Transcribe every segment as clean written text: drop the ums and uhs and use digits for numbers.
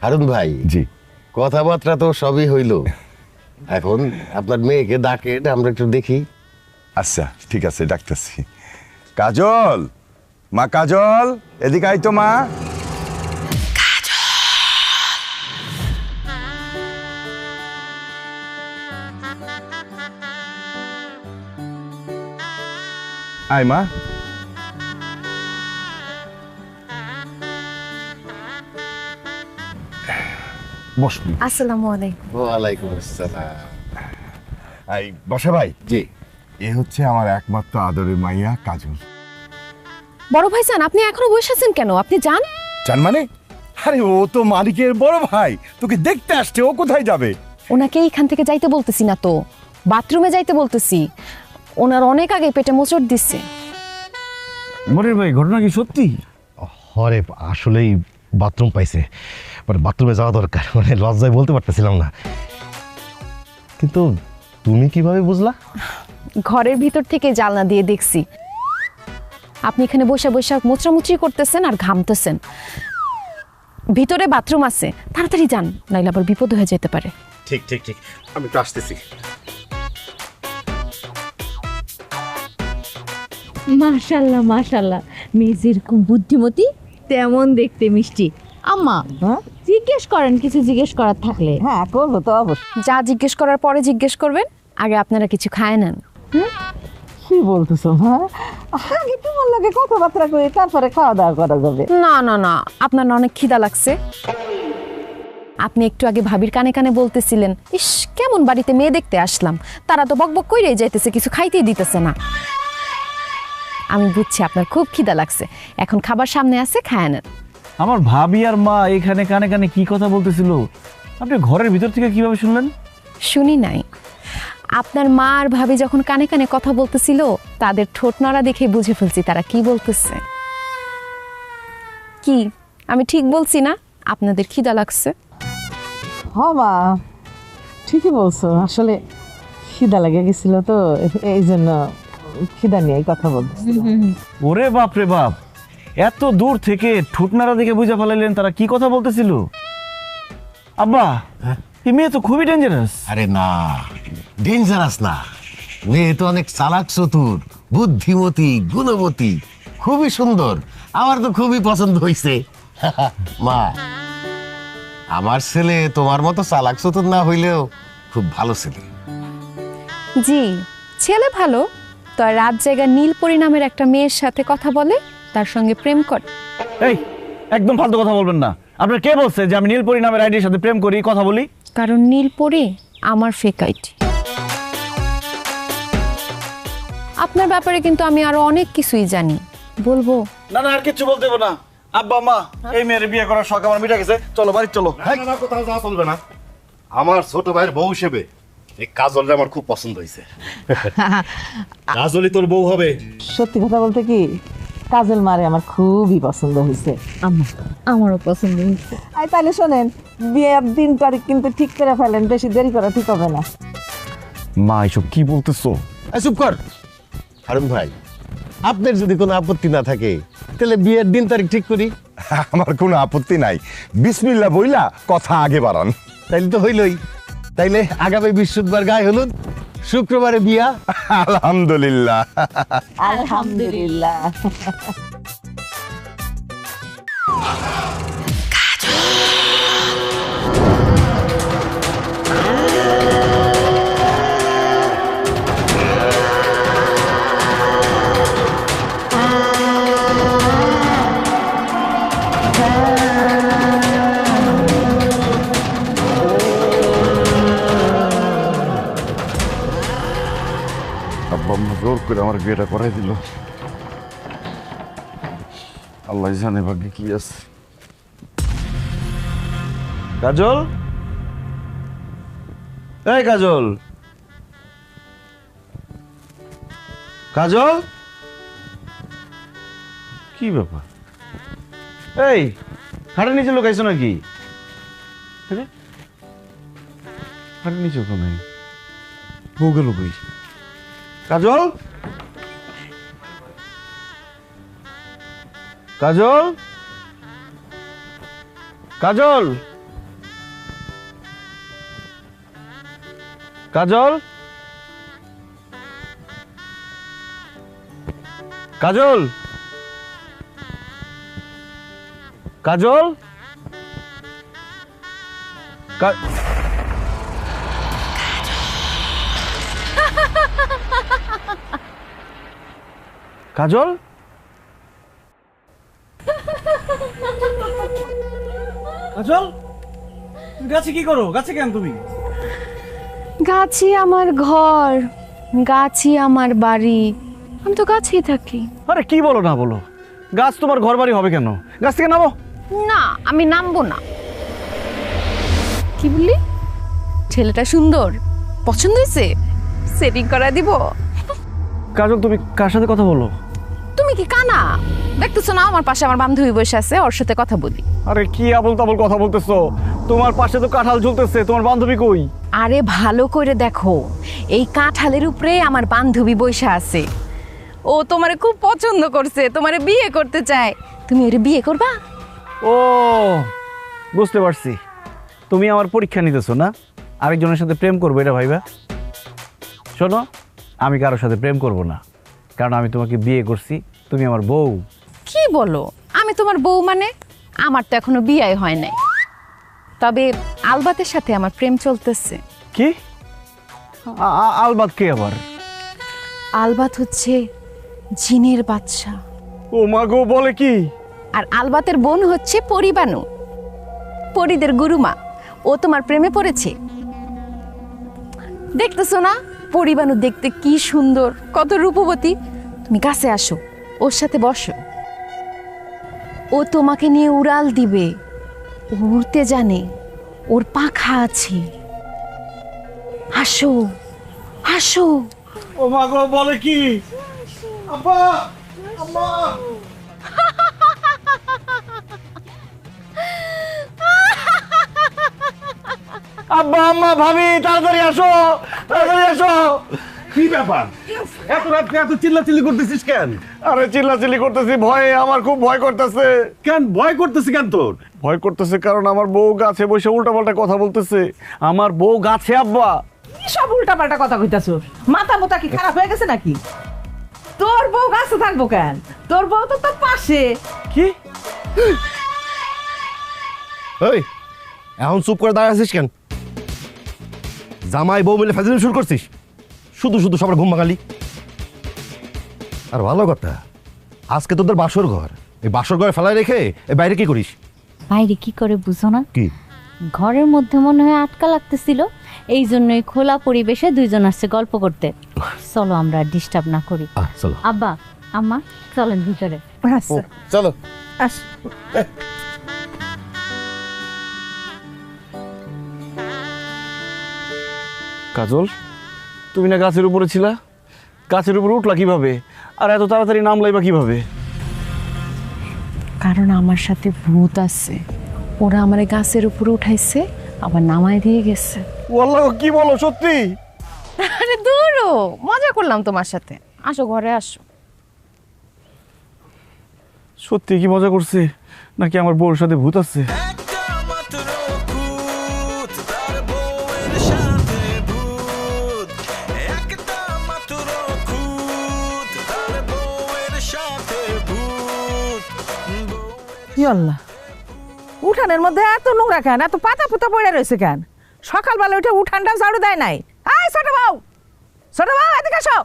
হারুন ভাই, জি কথাবার্তা তো সবই হইল, এখন আপনার মেয়েকে ডাকে, আমরা একটু দেখি। আচ্ছা ঠিক আছে, ডাকতেছি। কাজল, মা কাজল, এদিকে আই তো মা। আয় মা। বসবি। আসসালামু আলাইকুম। ওয়ালাইকুম আসসালাম। আই বসে ভাই। জি। এ হচ্ছে আমার একমাত্র আদরের মাইয়া কাজল। বড় ভাইজান, আপনি এখনো বসে আছেন কেন? আপনি যান। জান মানে? আরে ও তো মালিকের বড় ভাই, তোকে দেখতে আসছে, ও কোথায় যাবে? ওনাকে এইখান থেকে যাইতে বলতেছি না তো, বাথরুমে যাইতে বলতেছি। ওনার অনেক আগে পেটে মোচড় দিচ্ছে। মনির ভাই, ঘটনা কি সত্যি? হরে আসলেই বাথরুম পাইছে, মানে বাথরুমে যাওয়া দরকার, মানে লজ্জায় বলতে পারতেছিলাম না। কিন্তু তুমি কিভাবে বুঝলা? ঘরের ভিতর থেকে জানলা দিয়ে দেখছি আপনি এখানে বসে বসে মোচড়ামুচড়ি করতেছেন আর ঘামতেছেন। ভিতরে বাথরুম আছে, তাড়াতাড়ি যান, নাইলে আবার বিপদ হয়ে যেতে পারে। ঠিক ঠিক ঠিক, আমি তো আসতেছি। মাশাল্লাহ মাশাল্লাহ, মেয়ে যেরকম বুদ্ধিমতী তেমন দেখতে মিষ্টি। আম্মা, জিজ্ঞেস করেন, কিছু জিজ্ঞেস করার থাকলে। হ্যাঁ করবো তো অবশ্যই। যা জিজ্ঞেস করার পরে জিজ্ঞেস করবেন, আগে আপনারা কিছু খায় নেন। কি বলতেছো মা? আগে তোমার লাগে কথাবার্তা কই, তারপরে খাওয়া দাওয়া করা যাবে। না না না, আপনার না অনেক খিদা লাগছে। আপনি একটু আগে ভাবির কানে কানে বলতেছিলেন, ইস কেমন বাড়িতে মেয়ে দেখতে আসলাম, তারা তো বকবক কইরেই যাইতেছে, কিছু খাইতেই দিতেছে না। আমি বুঝছি আপনার খুব খিদা লাগছে, এখন খাবার সামনে আছে, খায় নেন। আমার ভাবি আর মা এখানে কানে কানে কি কথা বলতেছিল, আপনি ঘরের ভিতর থেকে কিভাবে শুনলেন? শুনি নাই। আপনার মা আর ভাবি যখন কানে কানে কথা বলতেছিল, তাদের ঠোঁট নড়া দেখে বুঝে ফেলছি তারা কি বলতেছে। কি আমি ঠিক বলছি না? আপনাদের খিদা লাগছে। হ মা, ঠিকই বলছো, আসলে খিদা লেগে গেছিল তো, এই জন্য খিদা নিয়ে কথা বলতেছি। ওরে বাপ রে বাপ, এত দূর থেকে ঠুটনারা দেখে বুঝে ফেলাইলেন তারা কি কথা বলতেছিল। আব্বা, এই মেয়ে তো খুবই ডেঞ্জারাস। আরে না, ডেঞ্জারাস না, মেয়ে তো অনেক চালাক, চতুর, বুদ্ধিমতী, গুণবতী, খুবই সুন্দর। আমার তো খুবই পছন্দ হয়েছে। মা, আমার ছেলে তোমার মতো চালাক চতুর না হইলেও খুব ভালো ছেলে। জি, ছেলে ভালো, তো আর রাত জায়গা নীলপরি নামের একটা মেয়ের সাথে কথা বলে, তার সঙ্গে প্রেম করে। এই একদম ফালতু কথা বলবেন না। আপনার কে বলছে যে আমি নীলপরি নামের আইডির সাথে প্রেম করি, কথা বলি? কারণ নীলপরি আমার ফেক আইডি। আপনার ব্যাপারে কিন্তু আমি আরো অনেক কিছুই জানি, বলবো। না না, আর কিছু বলতে হবে না। আব্বা মা, এই মেয়ের বিয়ে করার শখ আমার মিটা গেছে, চলো বাড়ি চলো। না কোথাও যাওয়া চলবে না। আমার ছোট ভাইয়ের বউ হিসেবে এই কাজলটা আমার খুব পছন্দ হয়েছে। কাজলই তোর বউ হবে। সত্যি কথা বলতে কি, কাজল মারে আমার খুবই পছন্দ হয়েছে। আম্মা, আমারও পছন্দ হয়েছে। আই তাহলে শোনেন, বিয়ের দিন তারিখ কিন্তু ঠিক করে ফেলেন, বেশি দেরি করা ঠিক হবে না। মা এসব কি বলতেছো? এই চুপ কর। হারুন ভাই, আপনার যদি কোনো আপত্তি না থাকে তাহলে বিয়ের দিন তারিখ ঠিক করি। আমার কোনো আপত্তি নাই, বিসমিল্লাহ বইলা কথা আগে বাড়ান। তাইলে তো হইলই। তাইলে আগামী বৃহস্পতিবার গায়ে হলুদ, শুক্রবারে বিয়া। আলহামদুলিল্লাহ। আলহামদুলিল্লাহ। আব্বা আম্মা জোর করে আমার বিয়েটা করাই দিল। আল্লাহ জানে ভাগ্যে কি আছে। কাজল, এই কাজল, কাজল, কি ব্যাপার? এই খাটের নিচে লুকাইছো নাকি? খাটের নিচে তো নাই, বউ গেল কই? কাজল, কাজল, কাজল, কাজল, কাজল, কাজল, কাজল, কাজল, তুমি গাছে কি করো? গাছে কেন তুমি? গাছই আমার ঘর, গাছই আমার বাড়ি, আমি তো গাছেই থাকি। আরে কি বলো না বলো, গাছ তোমার ঘর বাড়ি হবে কেন? গাছ থেকে নামো। না, আমি নামবো না। কি বললি? ছেলেটা সুন্দর, পছন্দ হয়েছে, সেটিং করা দিব। কাজল, তুমি কার সাথে কথা বলো? তুমি কি কানা? দেখতেছো না আমার পাশে আমার বান্ধবী বসে আছে, ওর সাথে কথা বলি। আরে কি আবল তাবল কথা বলতেছো? তোমার পাশে তো কাঁঠাল ঝুলতেছে, তোমার বান্ধবী কই? আরে ভালো করে দেখো, এই কাঁঠালের উপরে আমার বান্ধবী বসে আছে। ও তোমারে খুব পছন্দ করছে, তোমারে বিয়ে করতে চায়। তুমি ওরে বিয়ে করবা? ও, বুঝতে পারছি, তুমি আমার পরীক্ষা নিতেছো না, আরেকজনের সাথে প্রেম করবো এটা ভাইবা। শোনো, আমি কারোর সাথে প্রেম করব না, কারণ আমি তোমাকে বিয়ে করছি, তুমি আমার বউ। কি বলো? আমি তোমার বউ মানে? আমার তো এখনো বিয়ে হয় নাই, তবে আলবাতের সাথে আমার প্রেম চলতেছে। কি? আলবাত কে আবার? আলবাত হচ্ছে জিনের বাদশা, ও মা গো, বলে কি? আর আলবাতের বোন হচ্ছে পরিবানু, পরিদের গুরুমা। ও তোমার প্রেমে পড়েছে। দেখতেছো না পরিবানু দেখতে কি সুন্দর, কত রূপবতী। তুমি কাছে আসো, ওর সাথে বসো, ও তোমাকে নিয়ে উড়াল দিবে। ও উড়তে জানে, ওর পাখা আছে। আসো, আসো। ও মা গো, বলে কি? আব্বা, আম্মা। আব্বা, আম্মা, ভাবি, তাড়াতাড়ি আসো, তাড়াতাড়ি আসো। কি ব্যাপার? এত রাত্রে এত চিল্লাচিল্লি করতেছিস কেন? আরে চিল্লাচিল্লি করতেছি ভয়ে, আমার খুব ভয় করতেছে। কেন ভয় করতেছিস কেন তোর? ভয় করতেছে কারণ আমার বউ গাছে বসে উল্টাপাল্টা কথা বলতেছে। আমার বউ গাছে আব্বা। কি সব উল্টাপাল্টা কথা কইতাছো? মাথা মোতা কি খারাপ হয়ে গেছে নাকি? তোর বউ গাছে থাকবো কেন? তোর বউ তো তোর পাশে। কি? এই, এখন চুপ করে দাঁড়িয়ে আছিস কেন? জামাই বউ মিলে ফাজিল শুরু করছিস, শুধু শুধু সবার ঘুম ভাঙালি। আর ভালো কথা, আজকে তোদের বাসর ঘর, এই বাসর ঘরে ফেলায় রেখে এই বাইরে কি করিস? বাইরে কি করে বুঝো না? কি? ঘরের মধ্যে মনে হয় আটকা লাগতেছিল, এই জন্যই খোলা পরিবেশে দুইজন আসছে গল্প করতে। চলো আমরা ডিস্টার্ব না করি। চলো। আব্বা, আম্মা, চলেন ভিতরে। আচ্ছা, চলো। আস। কাজল, তুমি না গাছের উপরে ছিলা? গাছের উপরে উঠলা কিভাবে? আর এত তাড়াতাড়ি নামলাই বা কিভাবে? কারণ আমার সাথে ভূত আছে, ওরা আমার গাছের উপরে উঠাইছে, আবার নামায় দিয়ে গেছে। ওয়াল্লাহ, কি বলো সত্যি? আরে দূরও, মজা করলাম তোমার সাথে। আসো ঘরে আসো। সত্যি কি মজা করছে নাকি আমার বউর সাথে ভূত আছে? কি আল্লাহ, উঠানের মধ্যে এত নোংরা কেন? এত পাতা পুতা পড়ে রয়েছে কেন? সকালবেলা উঠে উঠানটা ঝাড়ু দেয় নাই? আয় ছোট বউ, ছোট বউ এদিকে আসো।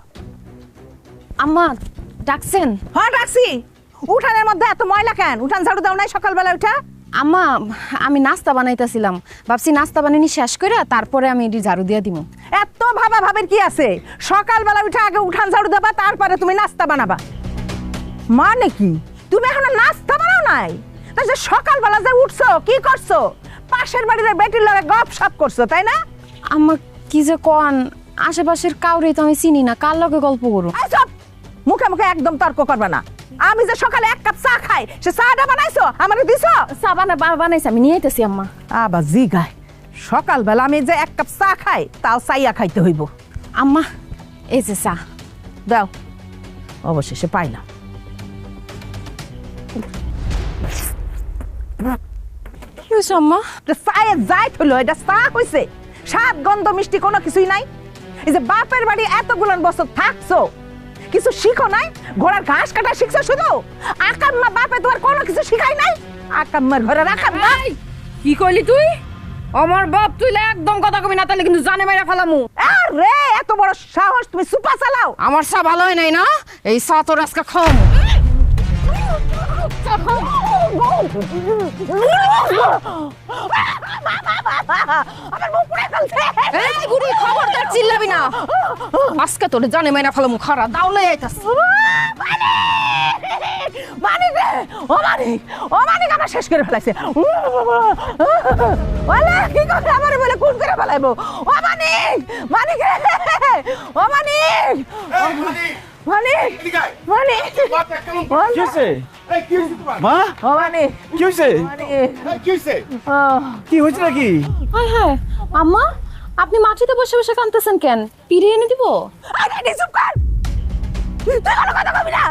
আম্মা ডাকছেন? হ্যাঁ ডাকছি। উঠানের মধ্যে এত ময়লা কেন? উঠান ঝাড়ু দাও নাই সকালবেলা উঠা? আম্মা, আমি নাস্তা বানাইতেছিলাম, ভাবছি নাস্তা বানানি শেষ করে তারপরে আমি এটি ঝাড়ু দিয়ে দিব। এত ভাবা ভাবের কি আছে? সকালবেলা উঠে আগে উঠান ঝাড়ু দেবা, তারপরে তুমি নাস্তা বানাবা। মানে কি তুমি এখনো নাস্তা বানাও নাই? তাই যে সকালবেলা যে উঠছো কি করছো? পাশের বাড়ির বেটির লগে গপ সপ করছো, তাই না? আম্মা কি যে কন, আশেপাশের কাউরে তো আমি চিনি না, কার লগে গল্প করো? এই চুপ! মুখে মুখে একদম তর্ক করবে না। আমি যে সকালে এক কাপ চা খাই, সে চাটা বানাইছো আমারে দিছো? চা বানাইছে, আমি নিয়ে আইতেছি আম্মা। আবার জি গায়, সকালবেলা আমি যে এক কাপ চা খাই তাও চাইয়া খাইতে হইব। আম্মা এই যে চা দাও। অবশেষে পাইলাম। কি হয়েছে আম্মা? চায়ে যাই হলো, এটা চা হইছে? স্বাদ গন্ধ মিষ্টি কোনো কিছুই নাই। এই যে বাপের বাড়ি এতগুলান বছর থাকছো, কিছু শিখো নাই? ঘোড়ার ঘাস কাটা শিখছো শুধু? আকাম্মা বাপে তোমার কোনো কিছু শিখাই নাই? আকাম্মার ঘরে রাখাম না। কি কইলি তুই? আমার বাপ তুই একদম কথা কবি না, তাহলে কিন্তু জানে মাইরা ফেলামু। আরে এত বড় সাহস, তুমি সুপা চালাও? আমার চা ভালো হয় নাই না, এই চা তোর আজকে খাম। আমার মুখ পুড়ে ফেলছে। এই বুড়ি, খবরদার চিল্লাবি না, আজকে তোর জানে মাইরা ফেলামু। খারা দাউলে আইতাস। মানিক রে, ও মানিক, ও মানিক আমার শেষ করে ফেলাইছে। ওলা কি করে আমারে বলে খুন করে ফেলাইবো? ও মানিক, মানিক রে, ও মানিক, মানিক, মানিক, কি হয়েছে মা? ও মানিক, কি হয়েছে? মানিক, কি হয়েছে নাকি? হায় হায়, আম্মা আপনি মাটিতে বসে বসে কাঁদতেছেন কেন? পিড়ে এনে দিব? আরে চুপ কর, তুই কোনো কথা কবি না।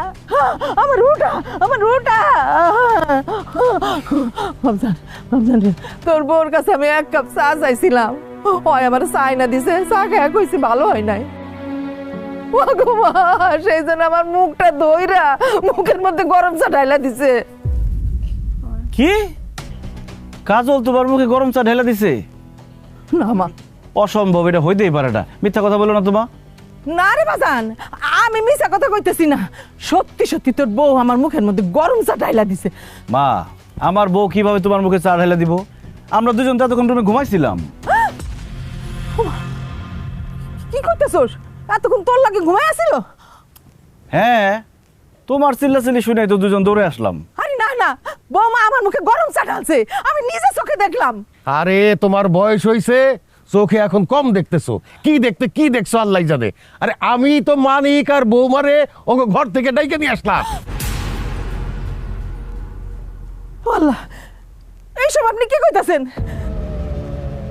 আমার রুটা, আমার রুটা। রমজান, রমজান রে, তোর বউর কাছে আমি এক কাপ চা চাইছিলাম, হয় আমার চাই না দিছে, চা খায় কইছি ভালো হয় নাই। ও গো মা, সেই জন্য আমার মুখটা ধইরা মুখের মধ্যে গরম চা ঢাইলা দিছে। কি কাজল তোমার মুখে গরম চা ঢেলা দিছে? না মা, অসম্ভব, এটা হইতেই পারে না। মিথ্যা কথা বলো না তোমা। না রে বাজান, আমি মিছা কথা কইতেছি না, সত্যি সত্যি তোর বউ আমার মুখের মধ্যে গরম চা ঢাইলা দিছে। মা, আমার বউ কিভাবে তোমার মুখে চা ঢেলা দিব? আমরা দুজন তো এতক্ষণ রুমে ঘুমাইছিলাম। কি করতেছোস? এতক্ষণ তোর লাগে ঘুমাই আসিল? হ্যাঁ, তোমার চিল্লাচিল্লি শুনে তো দুজন দৌড়ে আসলাম। আরে না না, বৌমা আমার মুখে গরম চা ঢালছে, আমি নিজে চোখে দেখলাম। আরে তোমার বয়স হইছে, চোখে এখন কম দেখতেছো। কি দেখতে কি দেখছো আল্লাহ জানে। আরে আমি তো মানিক আর বৌমারে ওকে ঘর থেকে ডাইকে নিয়ে আসলাম। আল্লাহ, এইসব আপনি কি কইতাছেন?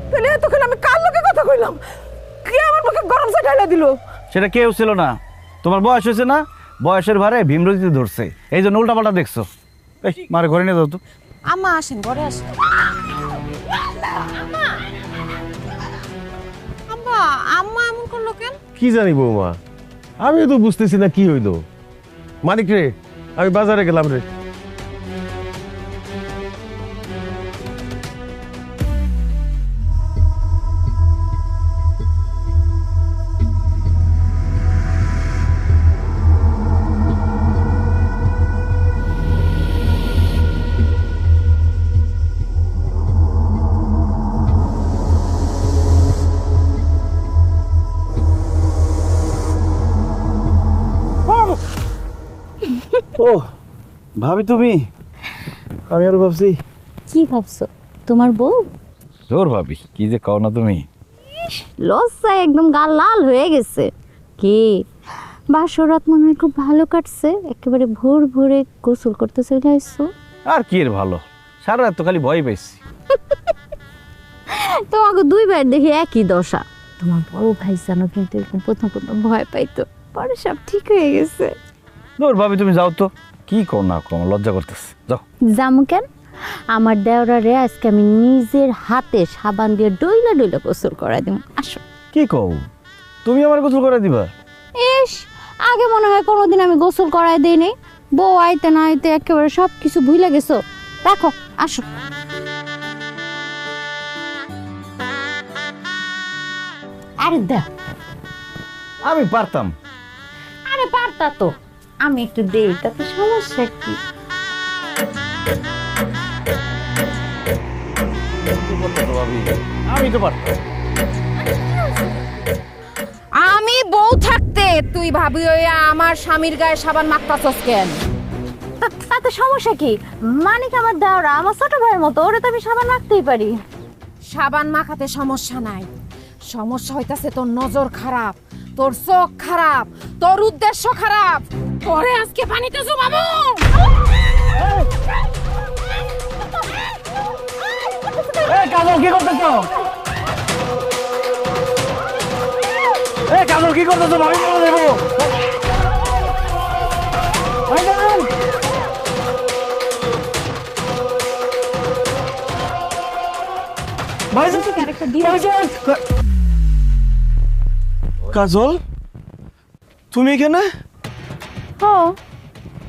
তাহলে এতক্ষণ আমি কার লোকে কথা কইলাম? কে আমার মুখে গরম চা ঢাইলা দিল? সেটা কেউ ছিল না, তোমার বয়স হয়েছে না, বয়সের ভারে ভীমরতিতে ধরছে, এই জন্য উল্টাপাল্টা দেখছো। এই মারে ঘরে নিয়ে যাও তো। আম্মা আসেন, ঘরে আসেন। আম্মা, আম্মা এমন করলো কেন? কি জানি বৌমা, আমি তো বুঝতেছি না কি হইলো। মানিক রে, আমি বাজারে গেলাম রে। ও ভাবি তুমি, আমি আরো ভাবছি। কি ভাবছো? তোমার বউ? জোর ভাবি, কি যে কও না তুমি। লজ্জায় একদম গাল লাল হয়ে গেছে। কি বাসরাত মনে হয় খুব ভালো কাটছে, একেবারে ভোর ভোরে গোসল করতে চলে আসছো। আর কি এর ভালো, সারা রাত তো খালি ভয় পাইছি। তোমাকে দুইবার দেখি একই দশা। তোমার বড় ভাই জানো কিন্তু এরকম প্রথম প্রথম ভয় পাইতো, পরে সব ঠিক হয়ে গেছে। জোর ভাবি তুমি যাও তো, কি কও না কও, আমার লজ্জা করতেছে, যাও। জামু কেন? আমার দেওরা রে আজকে আমি নিজের হাতে সাবান দিয়ে ডইলা ডইলা গোসল করাই দিব। আসো। কি কও, তুমি আমার গোসল করে দিবা? ইস, আগে মনে হয় কোনোদিন আমি গোসল করাই দিই নি। বউ আইতে না আইতে একেবারে সব কিছু ভুলে গেছো। রাখো, আসো। আরে দা, আমি পারতাম। আরে পারতা তো, আমি একটু দেই, তাতে সমস্যা কি? আমি তো পারতাম। আমি বউ থাকতে তুই ভাবি ওই আমার স্বামীর গায়ে সাবান মাখতাছস কেন? তাতে সমস্যা কি? মানিক আমার দেওরা, আমার ছোট ভাইয়ের মতো, ওরে তো আমি সাবান মাখতেই পারি। সাবান মাখাতে সমস্যা নাই, সমস্যা হইতাছে তোর নজর খারাপ, তোর চোখ খারাপ, তোর উদ্দেশ্য খারাপ। পরে আজকে পানিতে জমাবো। এই কাজল কি করতেছো? এই কাজল কি করতেছো? ভাবি বলে দেবো। কাজল, তুমি এখানে? ও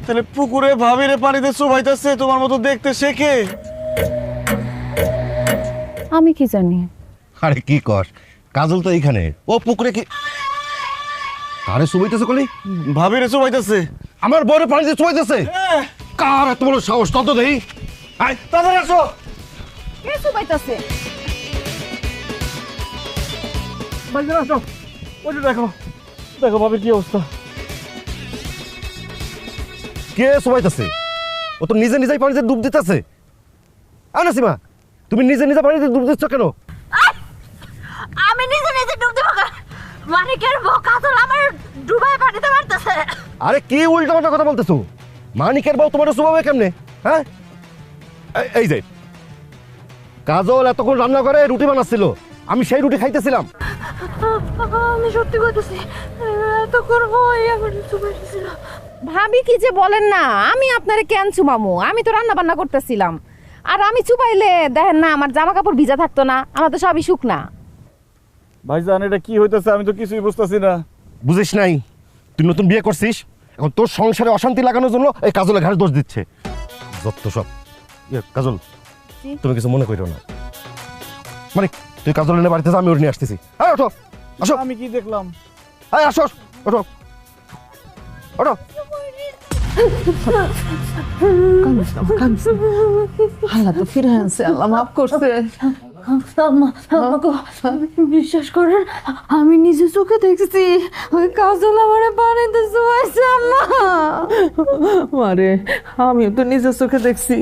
তাহলে পুকুরে ভাবিরে পানিতে চুবাইতেছে তোমার মতো দেখতে সে কে? আমি কি জানি? আরে কি কর, কাজল তো এইখানে। ও পুকুরে কি কারে চুবাইতেছে কলি? ভাবিরে চুবাইতেছে। আমার বউরে পানিতে চুবাইতেছে? কার এত বড় সাহস? তত দেই। আয় তাড়াতাড়ি আসো। কে চুবাইতাছে? বাইরে আসো। ওই যে দেখো, দেখো ভাবির কি অবস্থা। কে চুবাইতেছে? ও তো নিজে নিজেই পানিতে ডুব দিতেছে। নাসিমা, তুমি নিজে নিজে পানিতে ডুব দিচ্ছ কেন? আমি নিজে নিজে ডুব দেবো কেন? মানিকের বউ কাজল আমার ডুবায় পানিতে মারতেছে। আরে কি উল্টাপাল্টা কথা বলতেছো? মানিকের বউ তোমার চুবাবে কেমনে? হ্যাঁ, এই যে কাজল এতক্ষণ রান্না করে রুটি বানাচ্ছিল, আমি সেই রুটি খাইতেছিলাম। আমি সত্যি বলতেছি, এতক্ষণ হয় আমার চুবাইতেছিল। ভাবি কি যে বলেন না, আমি আপনারে কেন চুমামু? আমি তো রান্না বান্না করতেছিলাম। আর আমি চুপাইলে দেখেন না আমার জামা কাপড় ভিজা থাকতো না, আমার তো সবই শুকনা। ভাইজান এটা কি হইতেছে আমি তো কিছুই বুঝতেছি না। বুঝিস নাই? তুই নতুন বিয়ে করছিস, এখন তোর সংসারে অশান্তি লাগানোর জন্য এই কাজলের ঘাড়ে দোষ দিচ্ছে। যত সব। কাজল, তুমি কিছু মনে করো না। মানে তুই কাজল এনে বাড়িতে যা, আমি ওর নিয়ে আসতেছি। হ্যাঁ, ওঠো, আসো। আমি কি দেখলাম? হ্যাঁ, আসো, ওঠো, ওঠো। আল্লাহ তো ফিরে আনছে, আল্লাহ মাফ করছে। বিশ্বাস করেন, আমি নিজে চোখে দেখছি ওই কাজল আমার পানিতে চুবাইছে। আম্মা মারে, আমিও তো নিজের চোখে দেখছি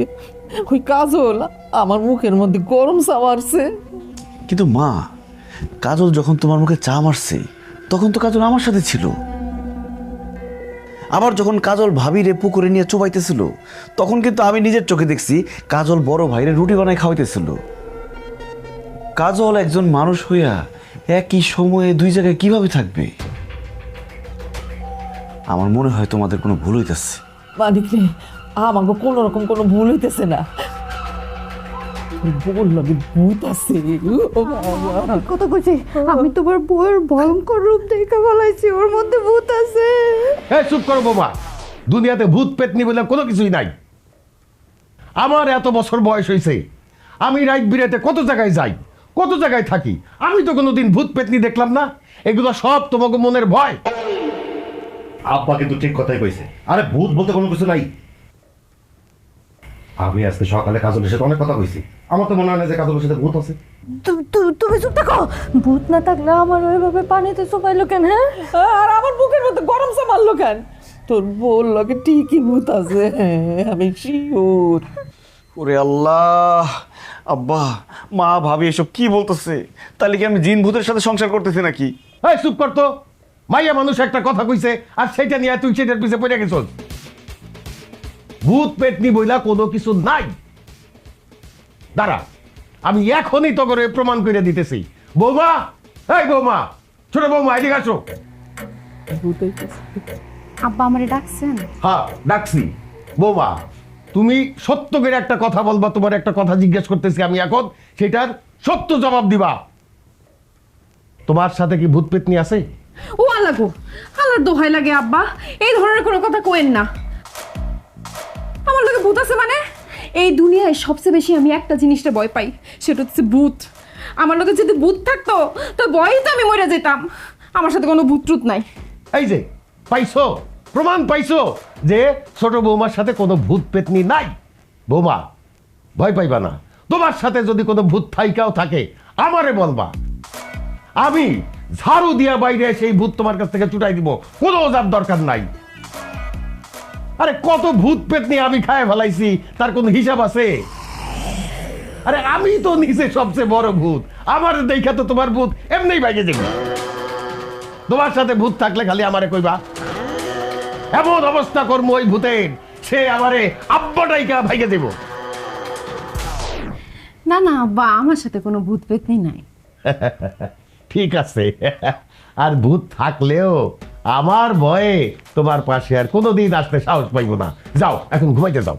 ওই কাজল আমার মুখের মধ্যে গরম চা মারছে। কিন্তু মা, কাজল যখন তোমার মুখে চা মারছে তখন তো কাজল আমার সাথে ছিল। আবার যখন কাজল ভাবিরে পুকুরে নিয়ে চুবাইতেছিল তখন কিন্তু আমি নিজের চোখে দেখছি কাজল বড় ভাইরে রুটি বানায় খাওয়াইতেছিল। কাজল একজন মানুষ হইয়া একই সময়ে দুই জায়গায় কিভাবে থাকবে? আমার মনে হয় তোমাদের কোনো ভুল হইতেছে। মানিক রে, আমাকে কোনো রকম কোনো ভুল হইতেছে না। বল লাগে ভূত আছে। ও বাবা, কত কইছি, আমি তোমার বউয়ের ভয়ঙ্কর রূপ দেখে বলাইছি ওর মধ্যে ভূত আছে। এই চুপ করো বাবা, দুনিয়াতে ভূত পেতনি বলে কোনো কিছুই নাই। আমার এত বছর বয়স হয়েছে, আমি রাত বিরাতে কত জায়গায় যাই, কত জায়গায় থাকি, আমি তো কোনোদিন ভূত পেতনি দেখলাম না। এগুলো সব তোমাকে মনের ভয়। আব্বা কিন্তু ঠিক কথাই কইছে। আরে ভূত বলতে কোনো কিছু নাই। আমি আজকে সকালে কাজলের সাথে অনেক কথা কইছি, আমার তো মনে হয় না যে কাজলের সাথে ভূত আছে। তুমি চুপ থাকো। ভূত না থাকলে আমার ওইভাবে পানিতে চুবাইলো কেন? হ্যাঁ, আর আমার বুকের মধ্যে গরম চা মারলো কেন? তোর বল লাগে ঠিকই ভূত আছে, আমি শিওর। ওরে আল্লাহ, আব্বা মা ভাবি এসব কি বলতেছে? তাহলে কি আমি জিন ভূতের সাথে সংসার করতেছি নাকি? এই চুপ করতো, মাইয়া মানুষ একটা কথা কইছে আর সেটা নিয়ে তুই সেটার পিছে পড়ে গেছ। ভূত পেতনি বইলা কোনো কিছু নাই। দাঁড়া, আমি এখনই তো করে প্রমাণ করে দিতেছি। বৌমা, এই বৌমা, ছোট বৌমা, এদিকে আসো। আব্বা আমারে ডাকছেন? হ্যাঁ, ডাকছি। বৌমা, তুমি সত্য করে একটা কথা বলবা। তোমার একটা কথা জিজ্ঞেস করতেছি আমি এখন, সেটার সত্য জবাব দিবা। তোমার সাথে কি ভূত পেতনি আছে? ও আল্লাহ গো, আল্লাহর দোহাই লাগে আব্বা, এই ধরনের কোনো কথা কোয়েন না। আমার লোকে ভূত আছে মানে? এই দুনিয়ায় সবচেয়ে বেশি আমি একটা জিনিসটা ভয় পাই, সেটা হচ্ছে ভূত। আমার লোকে যদি ভূত থাকতো তো ভয়ই তো আমি মরে যেতাম। আমার সাথে কোনো ভূত ট্রুত নাই। এই যে পাইছো, প্রমাণ পাইছো যে ছোট বৌমার সাথে কোনো ভূত পেতনি নাই। বৌমা, ভয় পাইবা না। তোমার সাথে যদি কোনো ভূত থাইকাও থাকে আমারে বলবা, আমি ঝাড়ু দিয়া বাইরে সেই ভূত তোমার কাছ থেকে চুটাই দিব, কোনো ওজার দরকার নাই। আরে কত ভূত পেতনি আমি খায় ফেলাইছি, তার কোনো হিসাব আছে? আরে আমি তো নিজে সবচেয়ে বড় ভূত, আমার দেখা তো তোমার ভূত এমনিই বাইরে যাবে। তোমার সাথে ভূত থাকলে খালি আমারে কইবা, এমন অবস্থা করবো ওই ভূতের, সে আমারে আব্বাটাইকা ভাইগে দেব। না না আব্বা, আমার সাথে কোনো ভূত পেতনি নাই। ঠিক আছে, আর ভূত থাকলেও আমার ভয়ে তোমার পাশে আর কোনোদিন আসতে সাহস পাইব না। যাও এখন ঘুমাইতে যাও।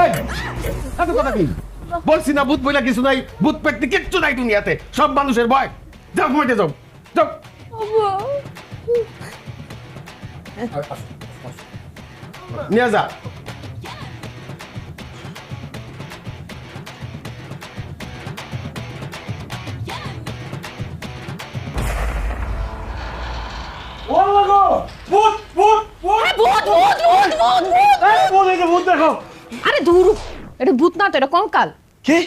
এই, এত কথা কি? বলছি না ভূত বইলা কিছু নাই, ভূত পেটতে কিচ্ছু নাই দুনিয়াতে, সব মানুষের ভয়। যাও ঘুমাইতে যাও, যাও। নিয়ে যা। আরে ধুর, এটা ভূত না তো, এটা কঙ্কাল। কি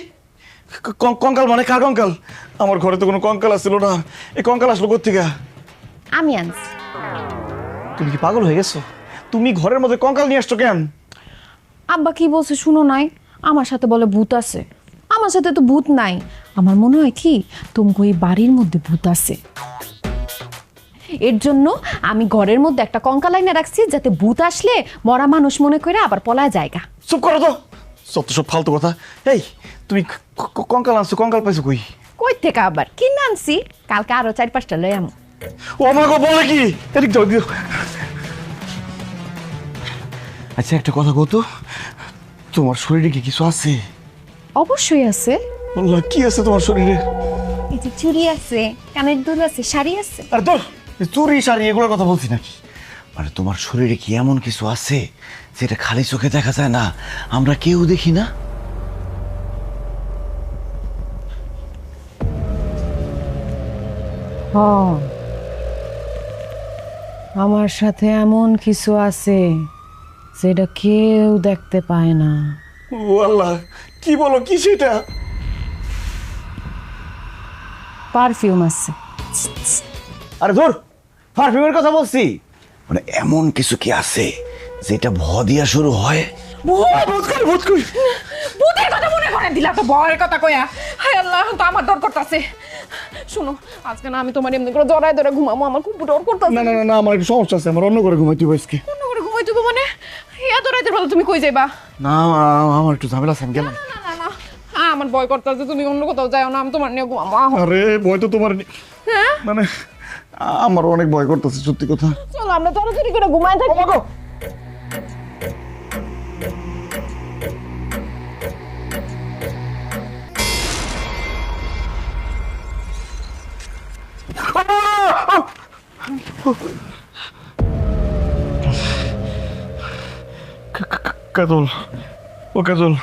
কঙ্কাল মানে কার কঙ্কাল? আমার ঘরে তো কোনো কঙ্কাল আসছিল না, এই কঙ্কাল আসলো কোথেকে? আমি আনছি। তুমি কি পাগল হয়ে গেছো? তুমি ঘরের মধ্যে কঙ্কাল নিয়ে আসছো কেন? আব্বা কি বলছে শুনো নাই, আমার সাথে বলে ভূত আছে। আমার সাথে তো ভূত নাই, আমার মনে হয় কি তোমাকে এই বাড়ির মধ্যে ভূত আছে। এর জন্য আমি ঘরের মধ্যে একটা কঙ্কাল আইনা রাখছি, যাতে ভূত আসলে মরা মানুষ মনে করে আবার পলায় জায়গা। চুপ করো তো, সব তো সব ফালতু কথা। এই তুমি কঙ্কাল আনছো, কঙ্কাল পাইছো কই? কই থেকে আবার কিনে আনছি, কালকে আরো 4-5টা লই আম। ও আমার গো, বলে কি? এদিক দাও, দিও। আচ্ছা একটা কথা কও তো, তোমার শরীরে কি কিছু আছে? অবশ্যই আছে। আল্লাহ, কি আছে তোমার শরীরে? এই যে চুড়ি আছে, কানের দুল আছে, শাড়ি আছে। আরে তোর চুরি শাড়ি এগুলোর কথা বলছি নাকি? মানে তোমার শরীরে কি এমন কিছু আছে যেটা খালি চোখে দেখা যায় না, আমরা কেউ দেখি না? আমার সাথে এমন কিছু আছে যেটা কেউ দেখতে পায় না। ও আল্লাহ, কি বলো, কি সেটা? পারফিউম আছে। আরে ধর, পারফিউমের কথা বলছি। মানে এমন কিছু কি আছে যেটা ভ দিয়া শুরু হয়? ভূতের কথা মনে করে দিলা তো, ভয়ের কথা কইয়া। হায় আল্লাহ, তো আমার ডর করতেছে। শুনো, আজকে না আমি তোমার এমনি করে জড়ায় ধরে ঘুমাবো, আমার খুব ডর করতেছে। না না না, আমার একটু সমস্যা আছে, আমার অন্য করে ঘুমাইতে হবে আজকে। অন্য করে ঘুমাই দেবো মানে? এত রাতের বেলা তুমি কই যাইবা? না, আমার একটু ঝামেলা আছে, আমি গেলাম। না না না, আমার ভয় করতেছে, তুমি অন্য কোথাও যাও না, আমি তোমার নিয়ে ঘুমাবো। আরে ভয় তো তোমার, মানে আমার অনেক ভয় করতেছে, সত্যি কথা। চলো আমরা তাড়াতাড়ি করে ঘুমাই থাকি। কাজল, ও কাজল,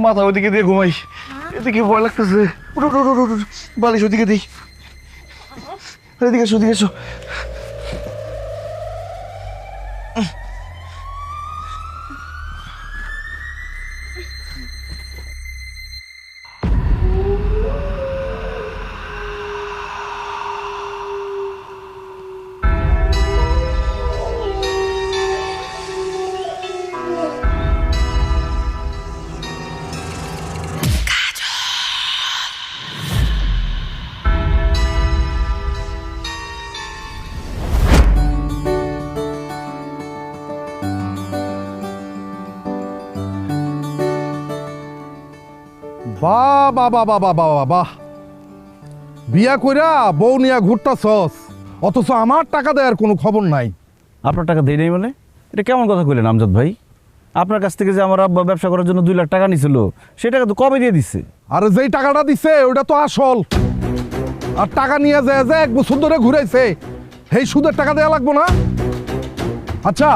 মাথা ওইদিকে দিয়ে ঘুমাই, এদিকে ভয় লাগতেছে। উঠো উঠো উঠো উঠো, বালিশ ওইদিকে দিই। এদিকে এসো, এদিকে এসো। বাহ বাহ বাহ বাহ বাহ বাহ বাহ, বিয়া কইরা বউ নিয়া ঘুরতাছস, অথচ আমার টাকা দেওয়ার কোনো খবর নাই। আপনার টাকা দেই নাই মানে? এটা কেমন কথা কইলেন আমজাদ ভাই? আপনার কাছ থেকে যে আমার আব্বা ব্যবসা করার জন্য 2 লাখ টাকা নিছিল, সেই টাকা তো কবে দিয়ে দিচ্ছে? আরে যেই টাকাটা দিছে ওটা তো আসল, আর টাকা নিয়ে যায় যে 1 বছর ধরে ঘুরাইছে, সেই সুদের টাকা দেওয়া লাগবো না? আচ্ছা,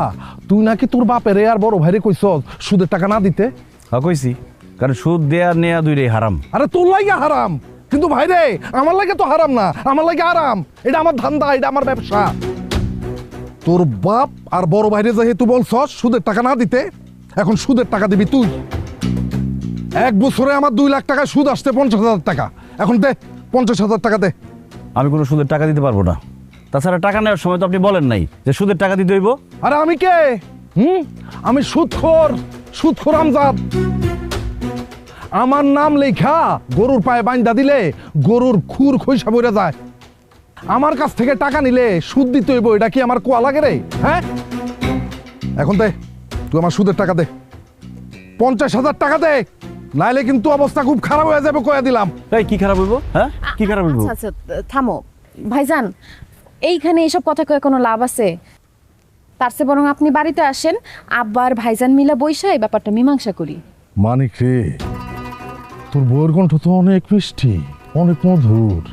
তুই নাকি তোর বাপেরে আর বড় ভাইরে কইছস সুদের টাকা না দিতে? হ্যাঁ কইছি, কারণ সুদ দেয়া নেয়া দুইটাই হারাম। আরে তোর লাগে হারাম, কিন্তু ভাইরে আমার লাগে তো হারাম না, আমার লাগে আরাম। এটা আমার ধান্দা, এটা আমার ব্যবসা। তোর বাপ আর বড় ভাইরে যেহেতু বলছস সুদের টাকা না দিতে, এখন সুদের টাকা দিবি তুই। 1 বছরে আমার 2 লাখ টাকা সুদ আসছে 50,000 টাকা, এখন দে 50,000 টাকা দে। আমি কোনো সুদের টাকা দিতে পারবো না। তাছাড়া টাকা নেওয়ার সময় তো আপনি বলেন নাই যে সুদের টাকা দিতে হইব। আরে আমি কে? আমি সুদখোর আমজাদ। আমার নাম লেখা গরুর পায়ে বাইন্দা দিলে গরুর খুর খইসা বইরা যায়। আমার কাছ থেকে টাকা নিলে সুদ দিতে হইব, এটা কি আমার কোয়া লাগে রে? হ্যাঁ, এখন দে, তুই আমার সুদের টাকা দে, 50,000 টাকা দে, নাইলে কিন্তু অবস্থা খুব খারাপ হয়ে যাবে, কয়া দিলাম। এই কি খারাপ হইব? হ্যাঁ, কি খারাপ হইব? আচ্ছা আচ্ছা, থামো ভাইজান, এইখানে এইসব কথা কয়ে কোনো লাভ আছে? তার চেয়ে বরং আপনি বাড়িতে আসেন, আব্বার ভাইজান মিলা বইসা এই ব্যাপারটা মীমাংসা করি। মানিক রে, তোর বউয়ের কণ্ঠ তো অনেক মিষ্টি, অনেক মধুর,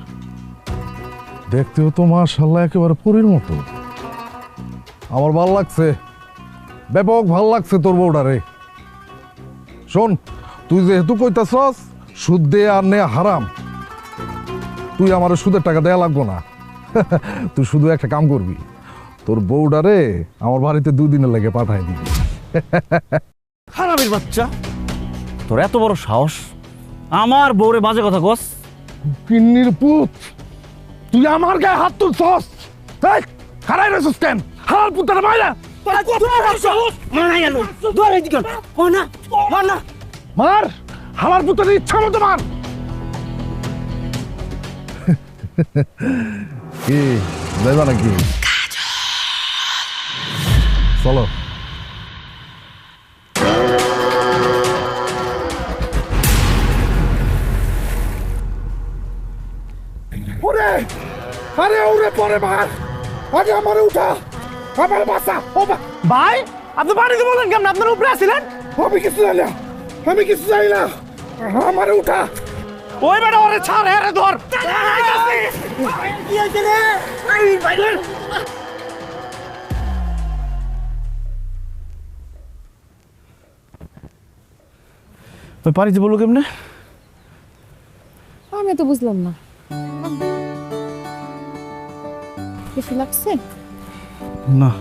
দেখতেও তো মাশাআল্লাহ একেবারে পরীর মতো। আমার ভাল লাগছে, ব্যাপক ভাল লাগছে তোর বউটা রে। শোন, তুই যেহেতু কইতাছস সুদ দে আর নে হারাম, তুই আমার সুদের টাকা দেয়া লাগবো না। তুই শুধু একটা কাম করবি, তোর বউটা রে আমার বাড়িতে 2 দিনের লেগে পাঠাই দিবি। হারামির বাচ্চা, তোর এত বড় সাহস আমার বউরে বাজে কথা কস? পিন্নির পুত, তুই আমার গায়ে হাত তুলছস? এই খারাই রেছস কেন? হালাল পুত্রের মাইরা মার, হালাল পুত্রের ইচ্ছা মতো মার। কি যাইবা নাকি? চলো। ওরে, আরে ওরে পরে মার, আগে আমারে উঠা, আমার বাসা। ও ভাই, আপনি বাড়িতে বলেন কেমন? আপনার উপরে আসছিলেন? আমি কিছু জানি না, আমি কিছু জানি না, আমারে উঠা। ওই বেটা ওরে ছাড়, আরে ধর। কি হইছে রে? ওই বাড়িতে বললো কেমনে? আমি তো বুঝলাম না, কিছু লাগছে? না,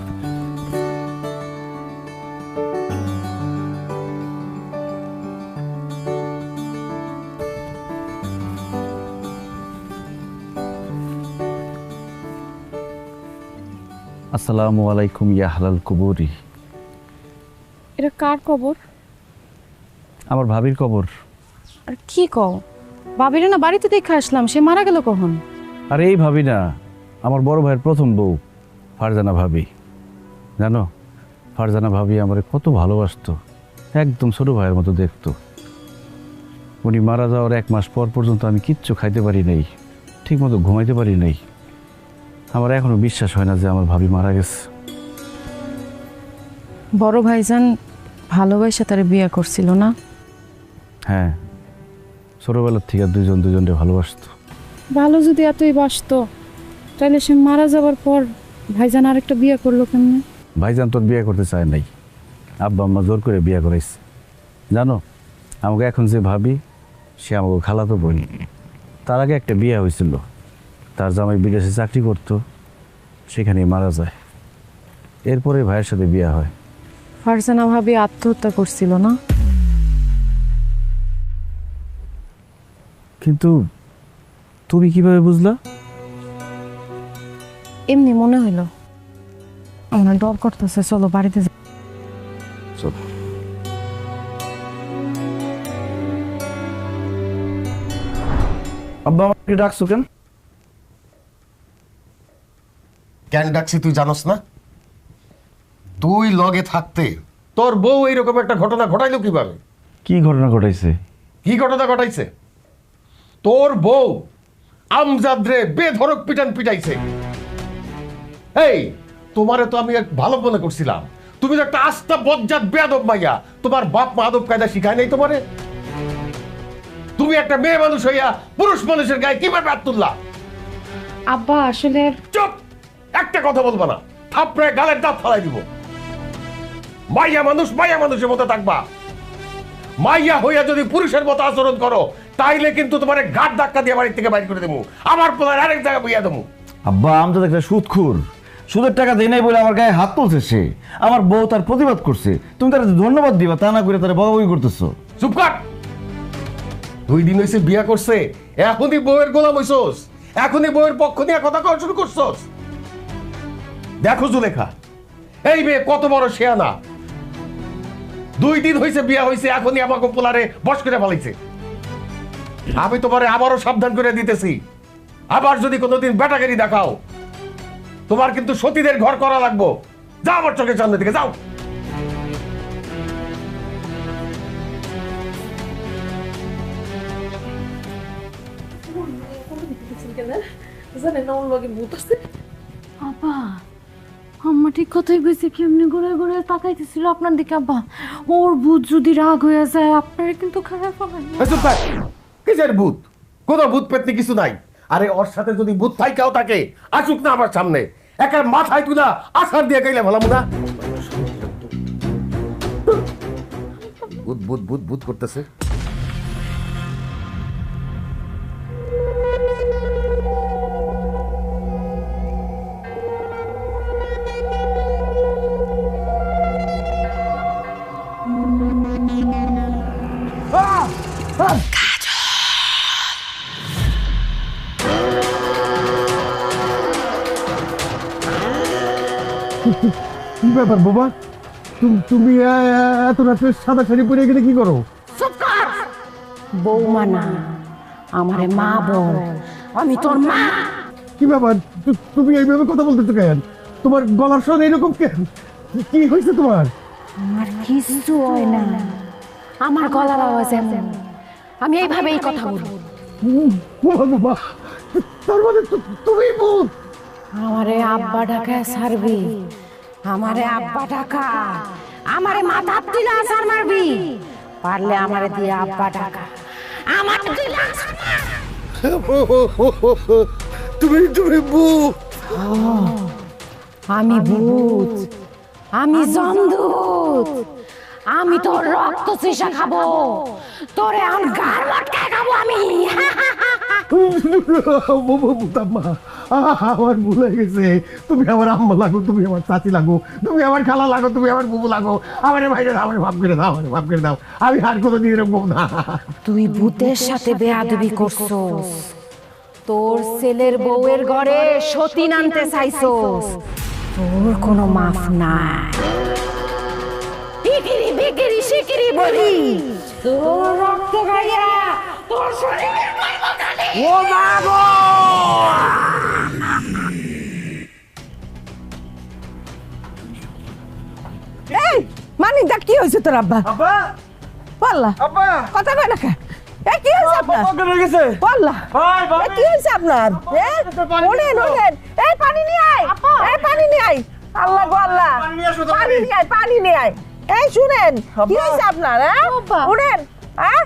আসসালামু আলাইকুম ইয়া হালাল কুবুরি। এটা কার কবর? আমার ভাবির কবর। আর কি কও, ভাবিরে না বাড়িতে দেখে আসলাম, সে মারা গেল কখন? আর এই ভাবি না, আমার বড় ভাইয়ের প্রথম বউ ফারজানা ভাবি। জানো, ফারজানা ভাবি আমারে কত ভালোবাসতো, একদম ছোট ভাইয়ের মতো দেখতো। উনি মারা যাওয়ার 1 মাস পর পর্যন্ত আমি কিচ্ছু খাইতে পারি নাই, ঠিক মতো ঘুমাইতে পারি নাই। আমার এখনো বিশ্বাস হয় না যে আমার ভাবি মারা গেছে। বড় ভাইজান ভালোবাসা তারে বিয়ে করছিল না? হ্যাঁ, ছোটবেলার থেকে দুজন দুজনকে ভালোবাসতো। ভালো যদি এতই বাসতো, তাহলে সে মারা যাবার পর ভাইজান আরেকটা বিয়ে করলো কেমনে? ভাইজান তোর বিয়ে করতে চায় নাই, আব্বা আম্মা জোর করে বিয়ে করাইছে। জানো, আমাকে এখন যে ভাবি, সে আমাকে খালাতো বোন। তার আগে একটা বিয়ে হয়েছিল, তার জামাই বিদেশে চাকরি করতো, সেখানেই মারা যায়। এরপরে ভাইয়ের সাথে বিয়ে হয়। ফারজানা ভাবি আত্মহত্যা করছিল না? কিন্তু তুমি কিভাবে বুঝলা? এমনি মনে হইলো। আমার ডর করতেছে, চলো বাড়িতে যাই। চলো। আব্বা আমাকে ডাকছো কেন? কেন ডাকছি তুই জানোস না? তুই লগে থাকতে তোর বউ এইরকম একটা ঘটনা ঘটাইলো কিভাবে? কি ঘটনা ঘটাইছে? কি ঘটনা ঘটাইছে? তোর বউ আমজাদরে বেধড়ক পিটাইছে। এই, তোমারে তো আমি এক ভালো মনে করছিলাম, তুমি তো একটা আস্তা বজ্জাত বেয়াদব মাইয়া। তোমার বাপ মা আদব কায়দা শিখায় নাই তোমারে? তুমি একটা মেয়ে মানুষ হইয়া পুরুষ মানুষের গায়ে কিভাবে হাত তুললা? আব্বা আসলে চুপ, একটা কথা বলবা না, থাপড়ে গালের দাঁত ফালাই দিব। মাইয়া মানুষের মতো থাকবা। মাইয়া হইয়া যদি পুরুষের মতো আচরণ করো, তাইলে কিন্তু তোমার ঘাট ধাক্কা দিয়ে বাড়ি থেকে বাইর করে দেবো, আমার পোলার আরেক জায়গায় বইয়া দেবো। আব্বা, আমি তো একটা সুদখোর, সুদের টাকা দেয় নাই বলে আমার গায়ে হাত তুলছে সে। আমার বউ তার প্রতিবাদ করছে, তুমি তার ধন্যবাদ দিবা, তা না করে তারা বকাবকি করতেছো। চুপ কর। 2 দিন হয়েছে বিয়া করছে, এখনই বউয়ের গোলাম হইছস, এখনই বউয়ের পক্ষ নিয়ে কথা কওয়া শুরু করছস। দেখো জুলেখা, এই মেয়ে কত বড় শেয়ানা। 2 দিন হয়েছে বিয়া হয়েছে, এখনই আমাকে পোলারে বস করে ফেলাইছে। আমি তোমারে আবারও সাবধান করে দিতেছি, আবার যদি কোনোদিন বেটাগিরি দেখাও, তোমার কিন্তু সতীদের ঘর করা লাগবো। যাও আমার চোখের সামনে থেকে যাও। বাবা, আমার ঠিক কথাই কইছে, কেমনি ঘুরে ঘুরে তাকাইতেছিল আপনার দিকে আব্বা। ওর ভূত যদি রাগ হয়ে যায় আপনারা কিন্তু খারাপ হবেন। কিসের ভূত? কোনো ভূত পেতনি কিছু নাই। আরে ওর সাথে যদি ভূত থাইকাও থাকে আসুক না আমার সামনে, একা মাথায় তুলা আছাড় দিয়ে গাইলে ভালো না। ভূত ভূত ভূত ভূত করতেছে। কি ব্যাপার বাবা, তুমি এত রাত্রে সাদা শাড়ি পরে গেলে কি করো? বৌমা না, আমারে মা বল, আমি তোর মা। কি ব্যাপার, তুমি এইভাবে কথা বলতেছো কেন? তোমার গলার স্বর এরকম কেন? কি হয়েছে তোমার? আমার কিছু হয় না, আমার গলার আওয়াজ এমন, আমি এইভাবেই কথা বলি। বাবা, তার মানে তুমি ভূত? আমারে আব্বা ডাকা সারবি, আমারে আব্বা ডাকা, আমারে মাথা দিলা আসার মারবি, পারলে আমারে দিয়ে আব্বা ডাকা, আমার দিলা আসার মার। তুমি ভূত? আমি ভূত, আমি জমদূত, আমি তোর রক্ত চুষা খাবো, তোরে এখন গার লটকায় খাবো আমি। আমার ভুল হয়ে গেছে। তুমি আমার আম্মা লাগো, তুমি আমার চাচি লাগো, তুমি আমার খালা লাগো, তুমি আমার বুবু লাগো। আমার ভাইরে আমার ভাব করে দাও, আমার ভাব করে দাও। আমি আর কোনোদিন এরকম না। তুই ভূতের সাথে বেয়াদবি করছস, তোর ছেলের বউয়ের ঘরে সতীন আনতে চাইছস, তোর কোনো মাফ নাই। ইকিরি বিকিরি শিকিরি বলি, তোর রক্ত গাইয়া তোর শরীরে গাইব কালি। ও বাবা, এই মানিক দা, কি হয়েছে তোর আব্বা? আব্বা বললা আব্বা কথা কয় না কে? এই কি হয়েছে আপনার? অজ্ঞান হয়ে গেছে। বললা ভাই ভাই, এই কি হয়েছে আপনার? ওনেন ওনেন, এই পানি নিয়ে আয়, এই পানি নিয়ে আয়। আল্লাহ গো আল্লাহ, পানি নিয়ে আসো, পানি নিয়ে আয়, পানি নিয়ে আয়। এই শুনেন, কি হয়েছে আপনার? হ্যাঁ উঠেন, হ্যাঁ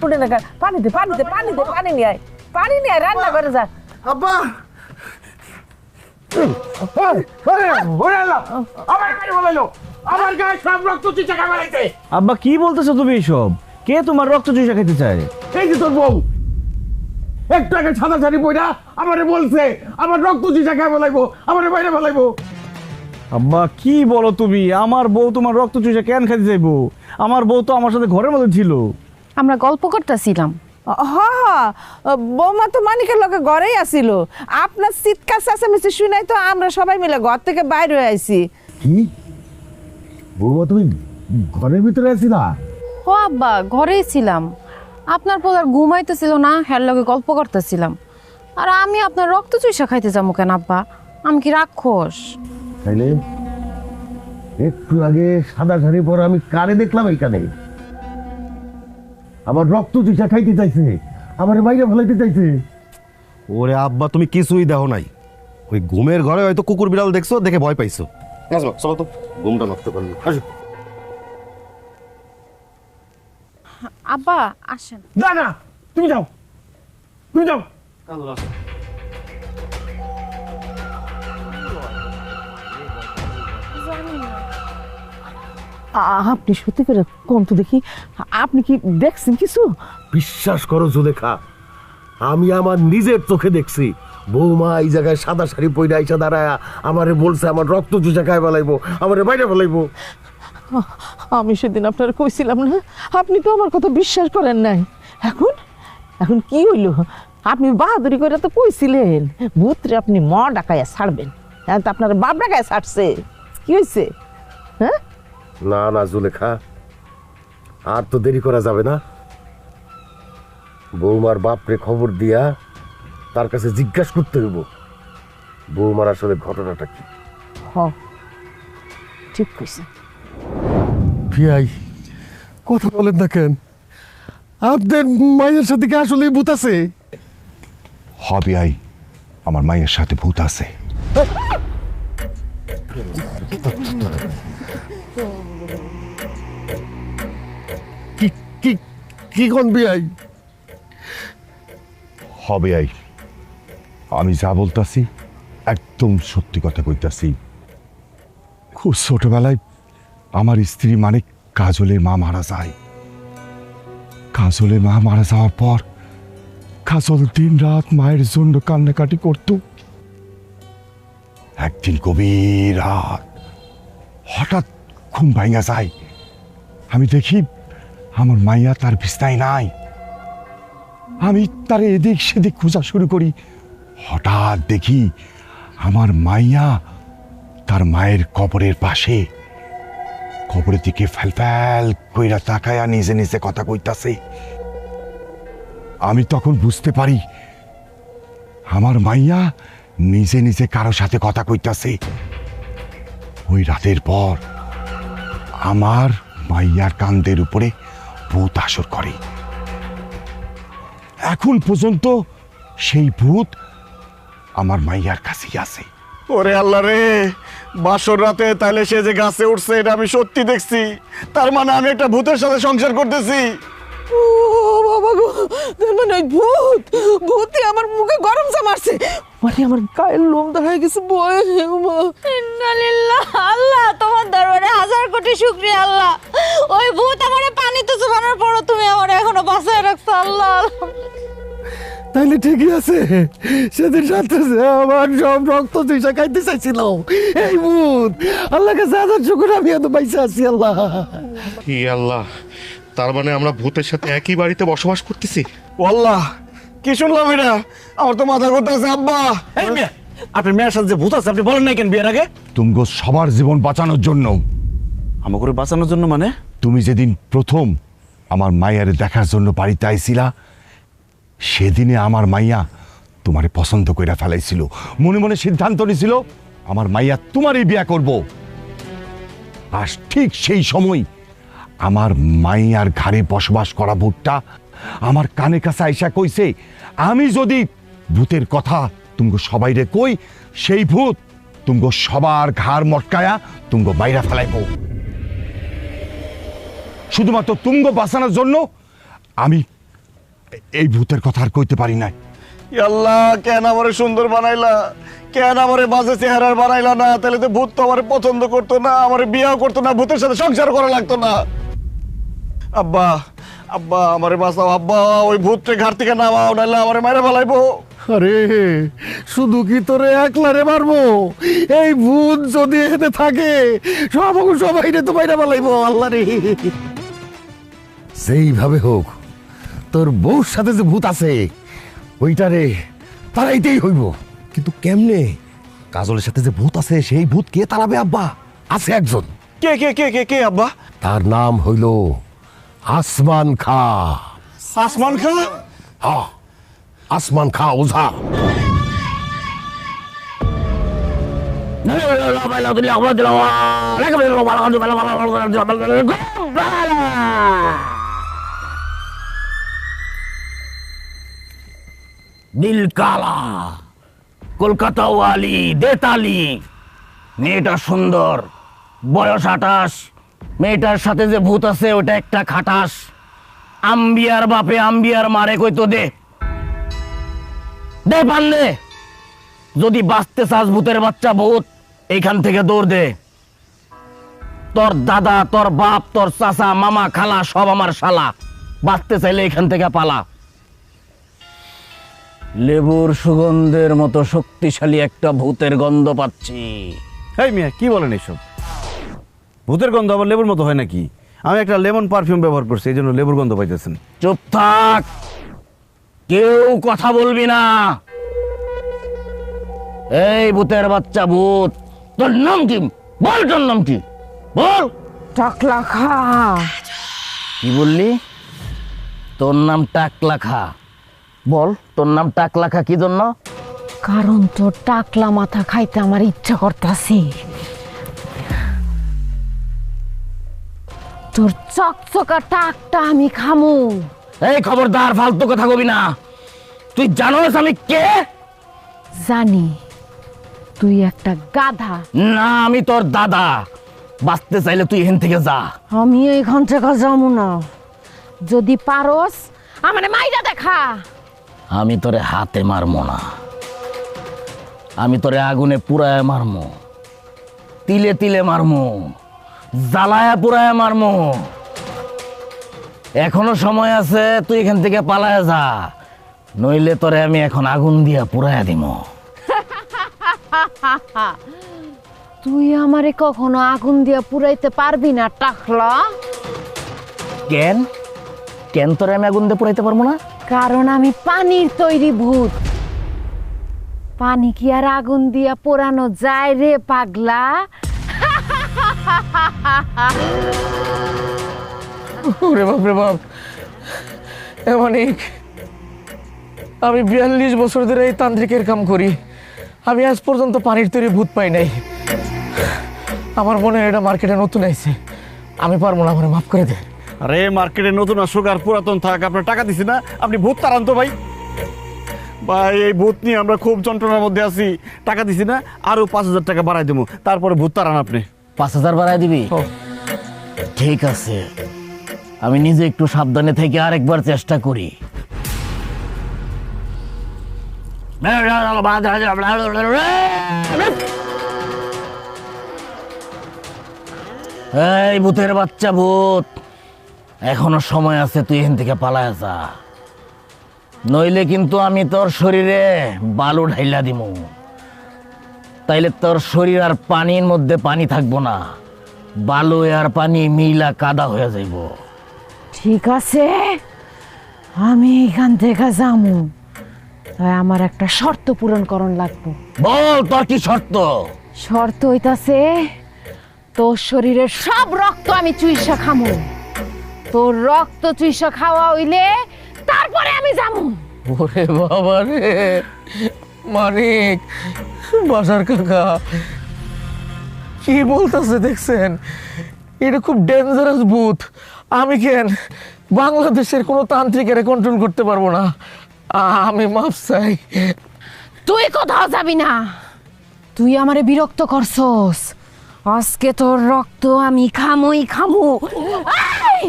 উঠেন না, পানি দে পানি দে পানি দে, পানি নিয়ে আয়, পানি নিয়ে আয়, রান্না করে যা। আব্বা আমার গায়ে সব রক্ত চিচা খাইছে। আব্বা কি বলতেছো তুমি এইসব? কে তোমার রক্ত চুষা খেতে চায়? এই যে তোর বউ একটু আগে সাদা শাড়ি পইরা আমারে বলছে আমার রক্ত চিচা খাই বলাইবো, আমারে বাইরে বলাইবো। আব্বা কি বলো তুমি? আমার বউ তোমার রক্ত চুষা কেন খেতে চাইবো? আমার বউ তো আমার সাথে ঘরের মধ্যে ছিল। আমরা গল্প করতেছিলাম। বৌমা তো মানিকের লোকে ঘরেই আসিল, আপনার চিৎকার চেঁচামেচি শুনাই তো আমরা সবাই মিলে ঘর থেকে বাইরে হয়ে আইছি। কি বৌমা, তুমি ঘরের ভিতরে আছিলা? ও আব্বা, ঘরেই ছিলাম। আপনার পোলার ঘুমাইতেছিল না, হের লগে গল্প করতেছিলাম। আর আমি আপনার রক্ত চুষা খাইতে যাবো কেন আব্বা? আমি কি রাক্ষস? তাইলে একটু আগে সাদা শাড়ি পরে আমি কারে দেখলাম এইখানে আমার রক্ত চুষা খাইতে চাইছে, আমার বাইরে ফেলাইতে চাইছে। ওরে আব্বা, তুমি কিছুই দেখো নাই। ওই ঘুমের ঘরে হয়তো কুকুর বিড়াল দেখছো, দেখে ভয় পাইছো। আসো চলো তো, ঘুমটা নষ্ট করলি। আসো। আব্বা আসেন। না না, তুমি যাও, তুমি যাও। আপনি সত্যি করে কোন তো দেখি, আপনি কি দেখছেন কিছু? বিশ্বাস করো জুলেখা, আমি আমার নিজের চোখে দেখছি বৌমা এই জায়গায় সাদা শাড়ি পইরা আইসা দাঁড়ায় আমারে বলছে আমার রক্ত চুষা খাই ফেলাইবো, আমারে বাইরে ফেলাইবো। আমি সেদিন আপনার কইছিলাম না, আপনি তো আমার কথা বিশ্বাস করেন নাই। এখন এখন কি হইল? আপনি বাহাদুরি করে তো কইছিলেন ভূতরে আপনি ম ডাকাইয়া ছাড়বেন, হ্যাঁ তো আপনার বাপ ডাকাইয়া ছাড়ছে। কি হয়েছে? হ্যাঁ না না জুলেখা, আর তো দেরি করা যাবে না। বৌমার বাপরে খবর দিয়া তার কাছে জিজ্ঞাসা করতে হইব বৌমার আসলে ঘটনাটা কি। ঠিক কইছে। ভিআই কথা বলেন না কেন? আপনার মায়ের সাথে কি আসলে ভূত আছে? হবি আই, আমার মায়ের সাথে ভূত আছে। কি কি কি কোন বিয়াই? হবে আই, আমি যা বলতাছি একদম সত্যি কথা কইতাছি। খুব ছোটবেলায় আমার স্ত্রী মানে কাজলের মা মারা যায়। কাজলের মা মারা যাওয়ার পর কাজল দিন রাত মায়ের জন্য কান্নাকাটি করত। একদিন গভীর রাত হঠাৎ ঘুম ভাঙা যায়। আমি দেখি আমার মাইয়া তার বিছনায় নাই। আমি তার এদিক সেদিক খোঁজা শুরু করি। হঠাৎ দেখি আমার মাইয়া তার মায়ের কবরের পাশে, কবরের দিকে ফ্যাল কইরা তাকায়া নিজে নিজে কথা কইতাছে। আমি তখন বুঝতে পারি আমার মাইয়া নিজে নিজে কারো সাথে কথা কইতাছে। ওই রাতের পর আমার মাইয়ার কান্দের উপরে ভূত আসর করে। এখন পর্যন্ত সেই ভূত আমার মাইয়ার কাছেই আছে। ওরে আল্লাহ রে, বাসর রাতে তাহলে সে যে গাছে উঠছে এটা আমি সত্যি দেখছি। তার মানে আমি একটা ভূতের সাথে সংসার করতেছি। ও বাবা গো, তার মানে ওই ভূতই আমার মুখে গরম চা মারছে, মানে আমার গায়ের লোম দাঁড়ায় গেছে বয়। ইন্নালিল্লাহ, আল্লাহ তোমার দরবারে হাজার কোটি শুকরিয়া আল্লাহ। ওই ভূত আমারে পানিতে চুবানোর পরও তুমি আমারে এখনো বাঁচায় রাখছো আল্লাহ। তাইলে ঠিকই আছে, সেদিন রাতে যে আমার সব রক্ত চুষা খাইতে চাইছিল এই ভূত, আল্লাহ কাছে হাজার শুকর আমি এত পাইছে আছি। আল্লাহ, কি আল্লাহ, তার মানে আমরা ভূতের সাথে একই বাড়িতে বসবাস করতেছি? আল্লাহ, কি শুনলাম এটা? আমার তো মাথা ঘুরতেছে আব্বা। এই মিয়া, আপনার মেয়ের সাথে যে ভূত আছে আপনি বলেন নাই কেন বিয়ের আগে? তুমগো সবার জীবন বাঁচানোর জন্য। আমাকে করে বাঁচানোর জন্য মানে? তুমি যেদিন প্রথম আমার মাইয়ারে দেখার জন্য বাড়িতে আইছিলা, সেদিনে আমার মাইয়া তোমারে পছন্দ কইরা ফেলাইছিল। মনে মনে সিদ্ধান্ত নিছিল আমার মাইয়া তোমারই বিয়া করব। আর ঠিক সেই সময় আমার মাইয়ার ঘরে বসবাস করা ভূতটা আমার কানে কাছে আইসা কইছে, আমি যদি ভূতের কথা তুমগো সবাইরে কই, সেই ভূত তুমগো সবার ঘাড় মটকায়া তুমগো বাইরা ফেলাইব। শুধুমাত্র তুমগো বাঁচানোর জন্য আমি এই ভূতের কথা আর কইতে পারি নাই। আল্লাহ, কেন আমারে সুন্দর বানাইলা? কেন আমারে বাজে চেহারার বানাইলা না? তাহলে তো ভূত তো আমারে পছন্দ করতো না, আমারে বিয়াও করতো না, ভূতের সাথে সংসার করা লাগতো না। আব্বা, আব্বা আমারে বাঁচাও আব্বা, ওই ভূতটা ঘাট থেকে নামাও, নাহলে আমারে মাইরা ফেলাইবো। আরে শুধু কি তোরে একলারে মারবো? এই ভূত যদি এতে থাকে সবাই রে তো বাইরে পালাইবো। আল্লাহ রে, সেইভাবে হোক তোর বউর সাথে যে ভূত আছে ওইটারে তারাইতেই হইব। কিন্তু কেমনে? কাজলের সাথে যে ভূত আছে সেই ভূত কে তাড়াবে আব্বা? আছে একজন। কে কে কে কে কে আব্বা? তার নাম হইল আসমান খা। আসমান খা? হ্যাঁ, আসমান খা ওঝা। নীল কালা, কলকাতা ওয়ালি, দেতালি। মেয়েটা সুন্দর, বয়স 28। মেয়েটার সাথে যে ভূত আছে ওটা একটা খাটাস। আম্বিয়ার বাপে আম্বিয়ার মারে কইতো দে দে পান্নে। যদি বাঁচতে চাস ভূতের বাচ্চা ভূত, এইখান থেকে দৌড় দে। তোর দাদা, তোর বাপ, তোর চাচা, মামা, খালা সব আমার শালা। বাঁচতে চাইলে এখান থেকে পালা। লেবুর সুগন্ধের মতো শক্তিশালী একটা ভূতের গন্ধ পাচ্ছি। এই মিয়া, কি বলেন এসব? ভূতের গন্ধ আবার লেবুর মতো হয় নাকি? আমি একটা লেমন পারফিউম ব্যবহার করছি, এই জন্য লেবুর গন্ধ পাইতেছেন। চুপ থাক, কেউ কথা বলবি না। এই ভূতের বাচ্চা ভূত, তোর নাম কি? বল, তোর নাম কি? বল। টাকলা খা। কি বললি? তোর নাম টাকলা খা? বল, তোর নাম টাকলা খা কি জন্য? কারণ তোর টাকলা মাথা খাইতে আমার ইচ্ছা করতাছে। তোর চকচকা টাকটা আমি খামু। এই খবরদার, ফালতু কথা কবি না। তুই জানোস আমি কে? জানি তুই একটা গাধা। না, আমি তোর দাদা। বাঁচতে চাইলে তুই এখান থেকে যা। আমি এইখান থেকে যাবো না। যদি পারস আমারে মাইরা দেখা। আমি তোরে হাতে মারমো না, আমি তোরে আগুনে পুরায় মারমো, তিলে তিলে মারমো, জ্বালায়া পুরায় মারমো। এখনো সময় আছে, তুই এখান থেকে পালায় যা, নইলে তোরে আমি এখন আগুন দিয়া পুরায়া দিমো। তুই আমারে কখনো আগুন দিয়া পুরাইতে পারবি না টাকলা। কেন কেন তোরে আমি আগুন দিয়ে পুরাইতে পারবো না? কারণ আমি পানির তৈরি ভূত। পানি কি আর আগুন দিয়া পোড়ানো যায় রে পাগলা? ওরে বাপ রে বাপ, অনেক। আমি 42 বছর ধরে এই তান্ত্রিকের কাম করি, আমি আজ পর্যন্ত পানির তৈরি ভূত পাই নাই। আমার মনে হয় এটা মার্কেটে নতুন আইছে, আমি পারবো না, আমার মাফ করে দে। আরে মার্কেটে নতুন আসুক আর পুরাতন থাক, আপনার টাকা দিছি না, আপনি ভূত তাড়ান তো ভাই। ভাই এই ভূত নিয়ে আমরা খুব যন্ত্রণার মধ্যে আছি, টাকা দিছি না, আরো 5000 টাকা বাড়াই দেবো, তারপরে ভূত তাড়ান আপনি। 5000 বাড়ায় দিবি? ঠিক আছে, আমি নিজে একটু সাবধানে থেকে আরেকবার চেষ্টা করি। এই ভূতের বাচ্চা ভূত, এখনো সময় আছে, তুই এখান থেকে পালায় যা, নইলে কিন্তু আমি তোর শরীরে বালু ঢাইলা দিমু। তাইলে তোর শরীর আর পানির মধ্যে পানি থাকবো না, বালু আর পানি মিলা কাদা হয়ে যাইব। ঠিক আছে, আমি এখান থেকে যামু, তাই আমার একটা শর্ত পূরণ করণ লাগবো। বল তোর কি শর্ত? শর্ত হইতাছে তোর শরীরের সব রক্ত আমি চুইসা খামু। তোর রক্ত চুইসা খাওয়া হইলে তারপরে আমি যামু। ওরে বাবা রে মানিক, বাসার কাকা কি বলতেছে দেখছেন? এটা খুব ডেঞ্জারাস ভূত। আমি কেন বাংলাদেশের কোনো তান্ত্রিকের কন্ট্রোল করতে পারবো না, আমি মাফ চাই। তুই কোথাও যাবি না, তুই আমারে বিরক্ত করছস। আজকে তোর রক্ত আমি খামুই খামু। এই!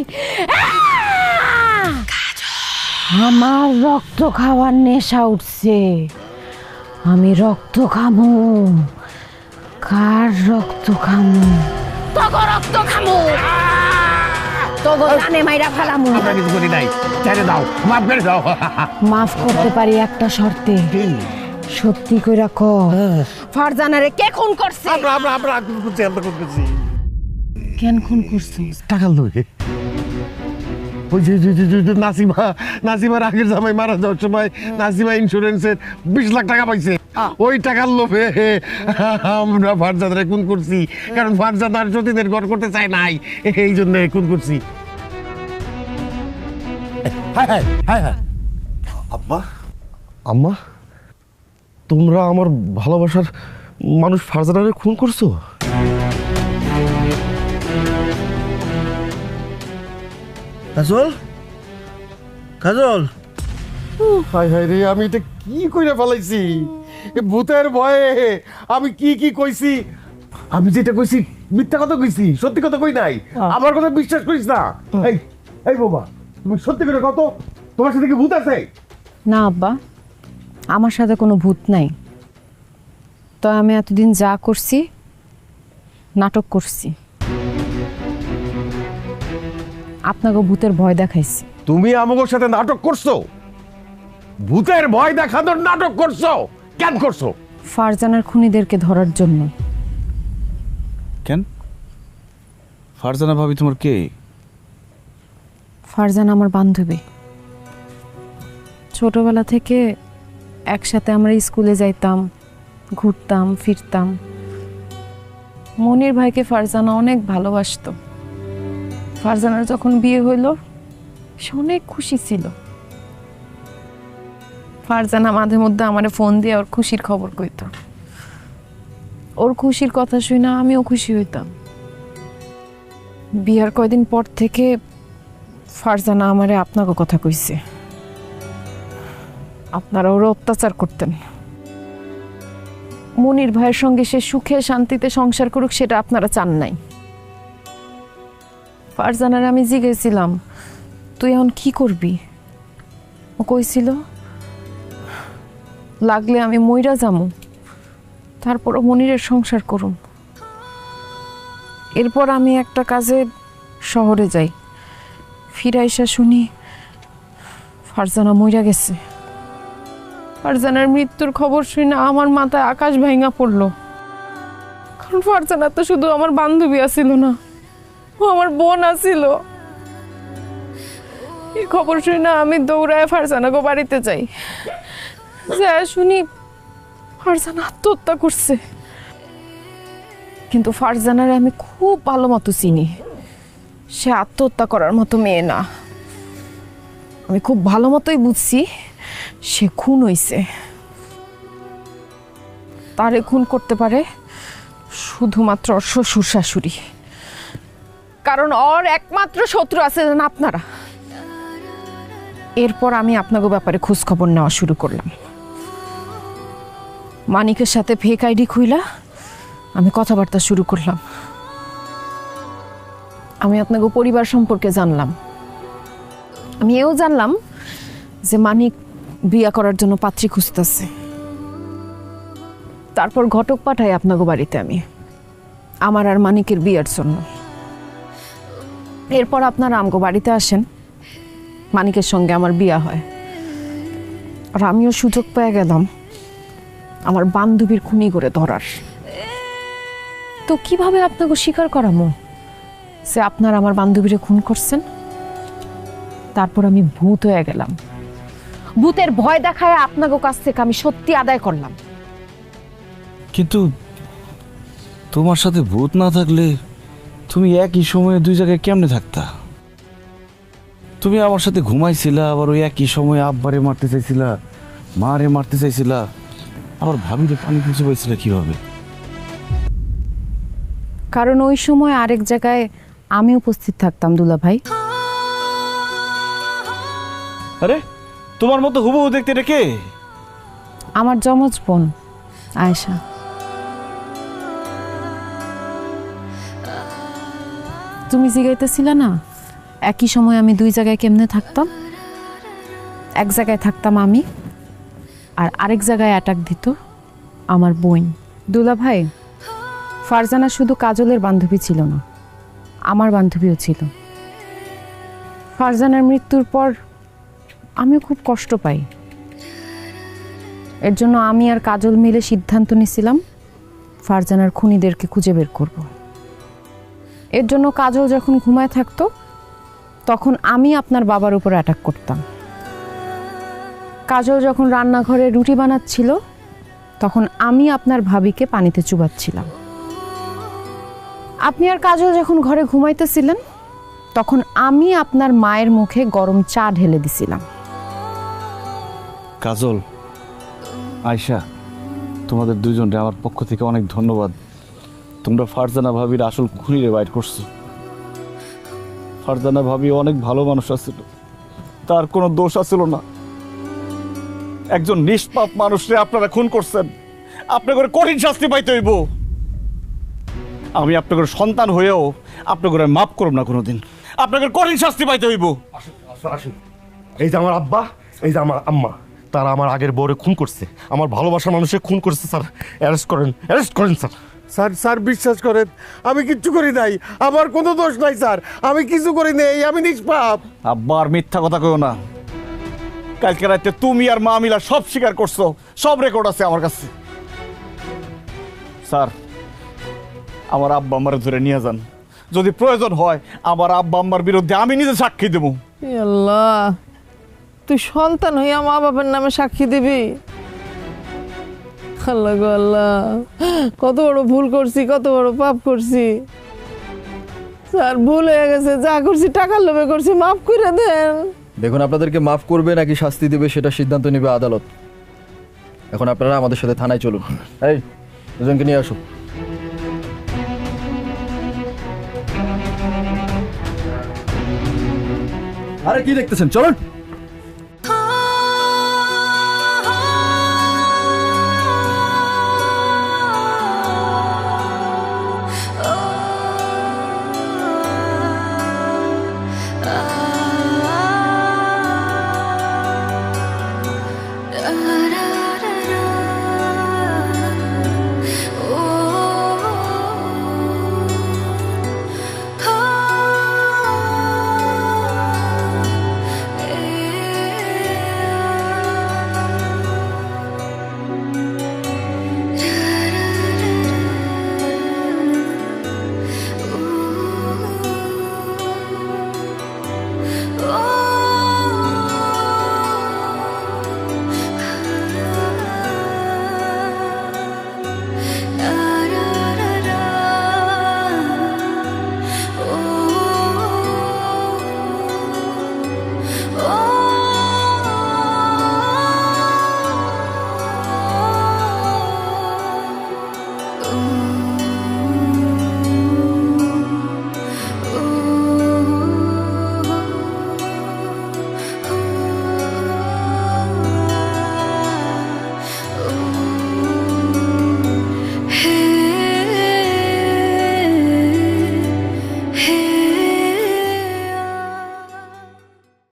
আমার রক্ত খাওয়ার নেশা উঠছে, আমি রক্ত খামু। কার রক্ত খামু? তোগো রক্ত খামু, তোগো জানে মাইরা ফেলামু। কিছু করি নাই, ছেড়ে দাও, মাফ করে দাও। মাফ করতে পারি একটা শর্তে। সত্যি কইরা ক, ফারজানারে কে খুন করছে? আমরা করছি। কেন খুন করছিস? টাকা লোকে ওই যে নাসিমার আগের জামাই মারা যাওয়ার সময় নাসিমা ইন্স্যুরেন্সের 20 লাখ টাকা পাইছে, ওই টাকার লোভে আমরা ফারজানারে খুন করছি। কারণ ফারজানার সতীদের ঘর করতে চায় নাই, এই জন্য খুন করছি। হ্যাঁ আব্বা, আম্মা, তোমরা আমার ভালোবাসার মানুষ ফারজানারে খুন করছো? কাজল, কাজল, হায় হায় রে, আমি এটা কি কইরা ফেলাইছি? এ ভূতের ভয়ে আমি কি কইছি? আমি যেটা কইছি মিথ্যা কথা কইছি, সত্যি কথা কই নাই। আমার কথা বিশ্বাস করিস না। এই বাবা, তুমি সত্যি করে কত, তোমার সাথে কি ভূত আছে? না আব্বা, আমার সাথে কোনো ভূত নাই। তো আমি এতদিন যা করছি, নাটক করছি, আপনাকে ভূতের ভয় দেখাইছি। তুমি আমাদের সাথে নাটক করছো? ভূতের ভয় দেখানোর নাটক করছো? কেন করছো? ফারজানার খুনিদেরকে ধরার জন্য। কেন? ফারজানা ভাবি তোমার কে? ফারজানা আমার বান্ধবী। ছোটবেলা থেকে একসাথে আমরা স্কুলে যাইতাম, ঘুরতাম ফিরতাম। মনির ভাইকে ফারজানা অনেক ভালোবাসতো। ফারজানার যখন বিয়ে হইল, সে অনেক খুশি ছিল। ফারজানা মাঝে মধ্যে আমারে ফোন দিয়ে ওর খুশির খবর কইত। ওর খুশির কথা শুনে আমিও খুশি হইতাম। বিয়ার কয়দিন পর থেকে ফারজানা আমারে আপনাকে কথা কইছে। আপনারা ওরা অত্যাচার করতেন। মনির ভাইয়ের সঙ্গে সে সুখে শান্তিতে সংসার করুক, সেটা আপনারা চান নাই। ফারজানার আমি জিজ্ঞেসছিলাম তুই এখন কি করবি, ও কইছিল লাগলে আমি মইরা যামু, তারপরও মনিরের সংসার করুম। এরপর আমি একটা কাজে শহরে যাই, ফিরাইসা শুনি ফারজানা মইরা গেছে। ফারজানার মৃত্যুর খবর শুনে আমার মাথায় আকাশ ভাঙা পড়লো, কারণ ফারজানা তো শুধু আমার বান্ধবী আছিল না, ও আমার বোন আছিল। এই খবর শুনে আমি দৌড়ায় ফারজানাকে বাড়িতে যাই, যা শুনি ফারজানা আত্মহত্যা করছে। কিন্তু ফারজানারে আমি খুব ভালো মতো চিনি, সে আত্মহত্যা করার মতো মেয়ে না। আমি খুব ভালো মতোই বুঝছি সে খুন হইছে। তারে খুন করতে পারে শুধুমাত্র ওর শ্বশুর শাশুড়ি, কারণ ওর একমাত্র শত্রু আছে আপনারা। এরপর আমি আপনাকে ব্যাপারে খোঁজ খবর নেওয়া শুরু করলাম। মানিকের সাথে ফেক আইডি খুইলা আমি কথাবার্তা শুরু করলাম। আমি আপনাকে পরিবার সম্পর্কে জানলাম। আমি এও জানলাম যে মানিক বিয়া করার জন্য পাত্রী খুঁজতেছে। তারপর ঘটক পাঠাই আপনাকে বাড়িতে আমি, আমার আর মানিকের বিয়ার জন্য। এরপর আপনারা আমগো বাড়িতে আসেন, মানিকের সঙ্গে আমার বিয়া হয়। আর আমিও সুযোগ পেয়ে গেলাম আমার বান্ধবীর খুনি করে ধরার। তো কিভাবে আপনাকে স্বীকার করামো যে আপনারা আমার বান্ধবীরে খুন করছেন? তারপর আমি ভূত হয়ে গেলাম, ভূতের ভয় দেখায় আপনাকে কাছ থেকে আমি সত্যি আদায় করলাম। কিন্তু তোমার সাথে ভূত না থাকলে তুমি একই সময়ে দুই জায়গায় কেমনে থাকতা? তুমি আমার সাথে ঘুমাইছিলা, আবার ওই একই সময়ে আব্বারে মারতে চাইছিলা, মারে মারতে চাইছিলা, আবার ভাবিরে পানি খুঁজে পাইছিলা কিভাবে? কারণ ওই সময় আরেক জায়গায় আমি উপস্থিত থাকতাম দুলা ভাই। আরে তোমার মতো হুবহু দেখতে এটা কে? আমার যমজ বোন আয়েশা। তুমি জিগাইতেছিলে না একই সময় আমি দুই জায়গায় কেমনে থাকতাম? এক জায়গায় থাকতাম আমি, আর আরেক জায়গায় অ্যাটাক দিত আমার বোন। দুলা ভাই, ফারজানা শুধু কাজলের বান্ধবী ছিল না, আমার বান্ধবীও ছিল। ফারজানার মৃত্যুর পর আমিও খুব কষ্ট পাই। এর জন্য আমি আর কাজল মিলে সিদ্ধান্ত নিয়েছিলাম ফারজানার খুনিদেরকে খুঁজে বের করব। এর জন্য কাজল যখন ঘুমায় থাকতো তখন আমি আপনার বাবার উপর অ্যাটাক করতাম। কাজল যখন রান্নাঘরে রুটি বানাচ্ছিল তখন আমি আপনার ভাবিকে পানিতে চুবাচ্ছিলাম। আপনি আর কাজল যখন ঘরে ঘুমাইতেছিলেন তখন আমি আপনার মায়ের মুখে গরম চা ঢেলে দিছিলাম। কাজল, আয়শা, তোমাদের দুইজনকে আমার পক্ষ থেকে অনেক ধন্যবাদ। তোমরা ফারজানা ভাবির আসল খুনিরে বাইর করছো। ফারজানা ভাবি অনেক ভালো মানুষ আছিল, তার কোনো দোষ আছিল না। একজন নিষ্পাপ মানুষরে আপনারা খুন করছেন, আপনাদের কঠিন শাস্তি পাইতে হইব। আমি আপনাদের সন্তান হয়েও আপনাদের মাফ করব না কোনোদিন, আপনাদের কঠিন শাস্তি পাইতে হইব। এই যে আমার আব্বা, এই যে আমার আম্মা, তারা আমার আগের বউরে খুন করছে, আমার ভালোবাসার মানুষকে খুন করছে। স্যার অ্যারেস্ট করেন, অ্যারেস্ট করেন স্যার। স্যার স্যার বিশ্বাস করেন, আমি কিচ্ছু করি নাই, আমার কোনো দোষ নাই স্যার, আমি কিছু করি নাই, আমি নিষ্পাপ। আব্বা আর মিথ্যা কথা কইও না। কালকে রাতে তুমি আর মা মিলা সব স্বীকার করছো, সব রেকর্ড আছে আমার কাছে। স্যার, আমার আব্বা আম্মারে ধরে নিয়ে যান, যদি প্রয়োজন হয় আমার আব্বা আম্মার বিরুদ্ধে আমি নিজে সাক্ষী দেবো। আল্লাহ, তুই সন্তান হইয়া মা বাবার নামে সাক্ষী দিবি? আল্লাহ গো আল্লাহ, কত বড় ভুল করছি, কত বড় পাপ করছি। স্যার, ভুল হয়ে গেছে, যা করছি টাকার লোভে করছি, মাফ করে দেন। দেখুন, আপনাদেরকে মাফ করবে নাকি শাস্তি দেবে সেটা সিদ্ধান্ত নেবে আদালত। এখন আপনারা আমাদের সাথে থানায় চলুন। এই দুজনকে নিয়ে আসুন। আরে কি দেখতেছেন, চলুন।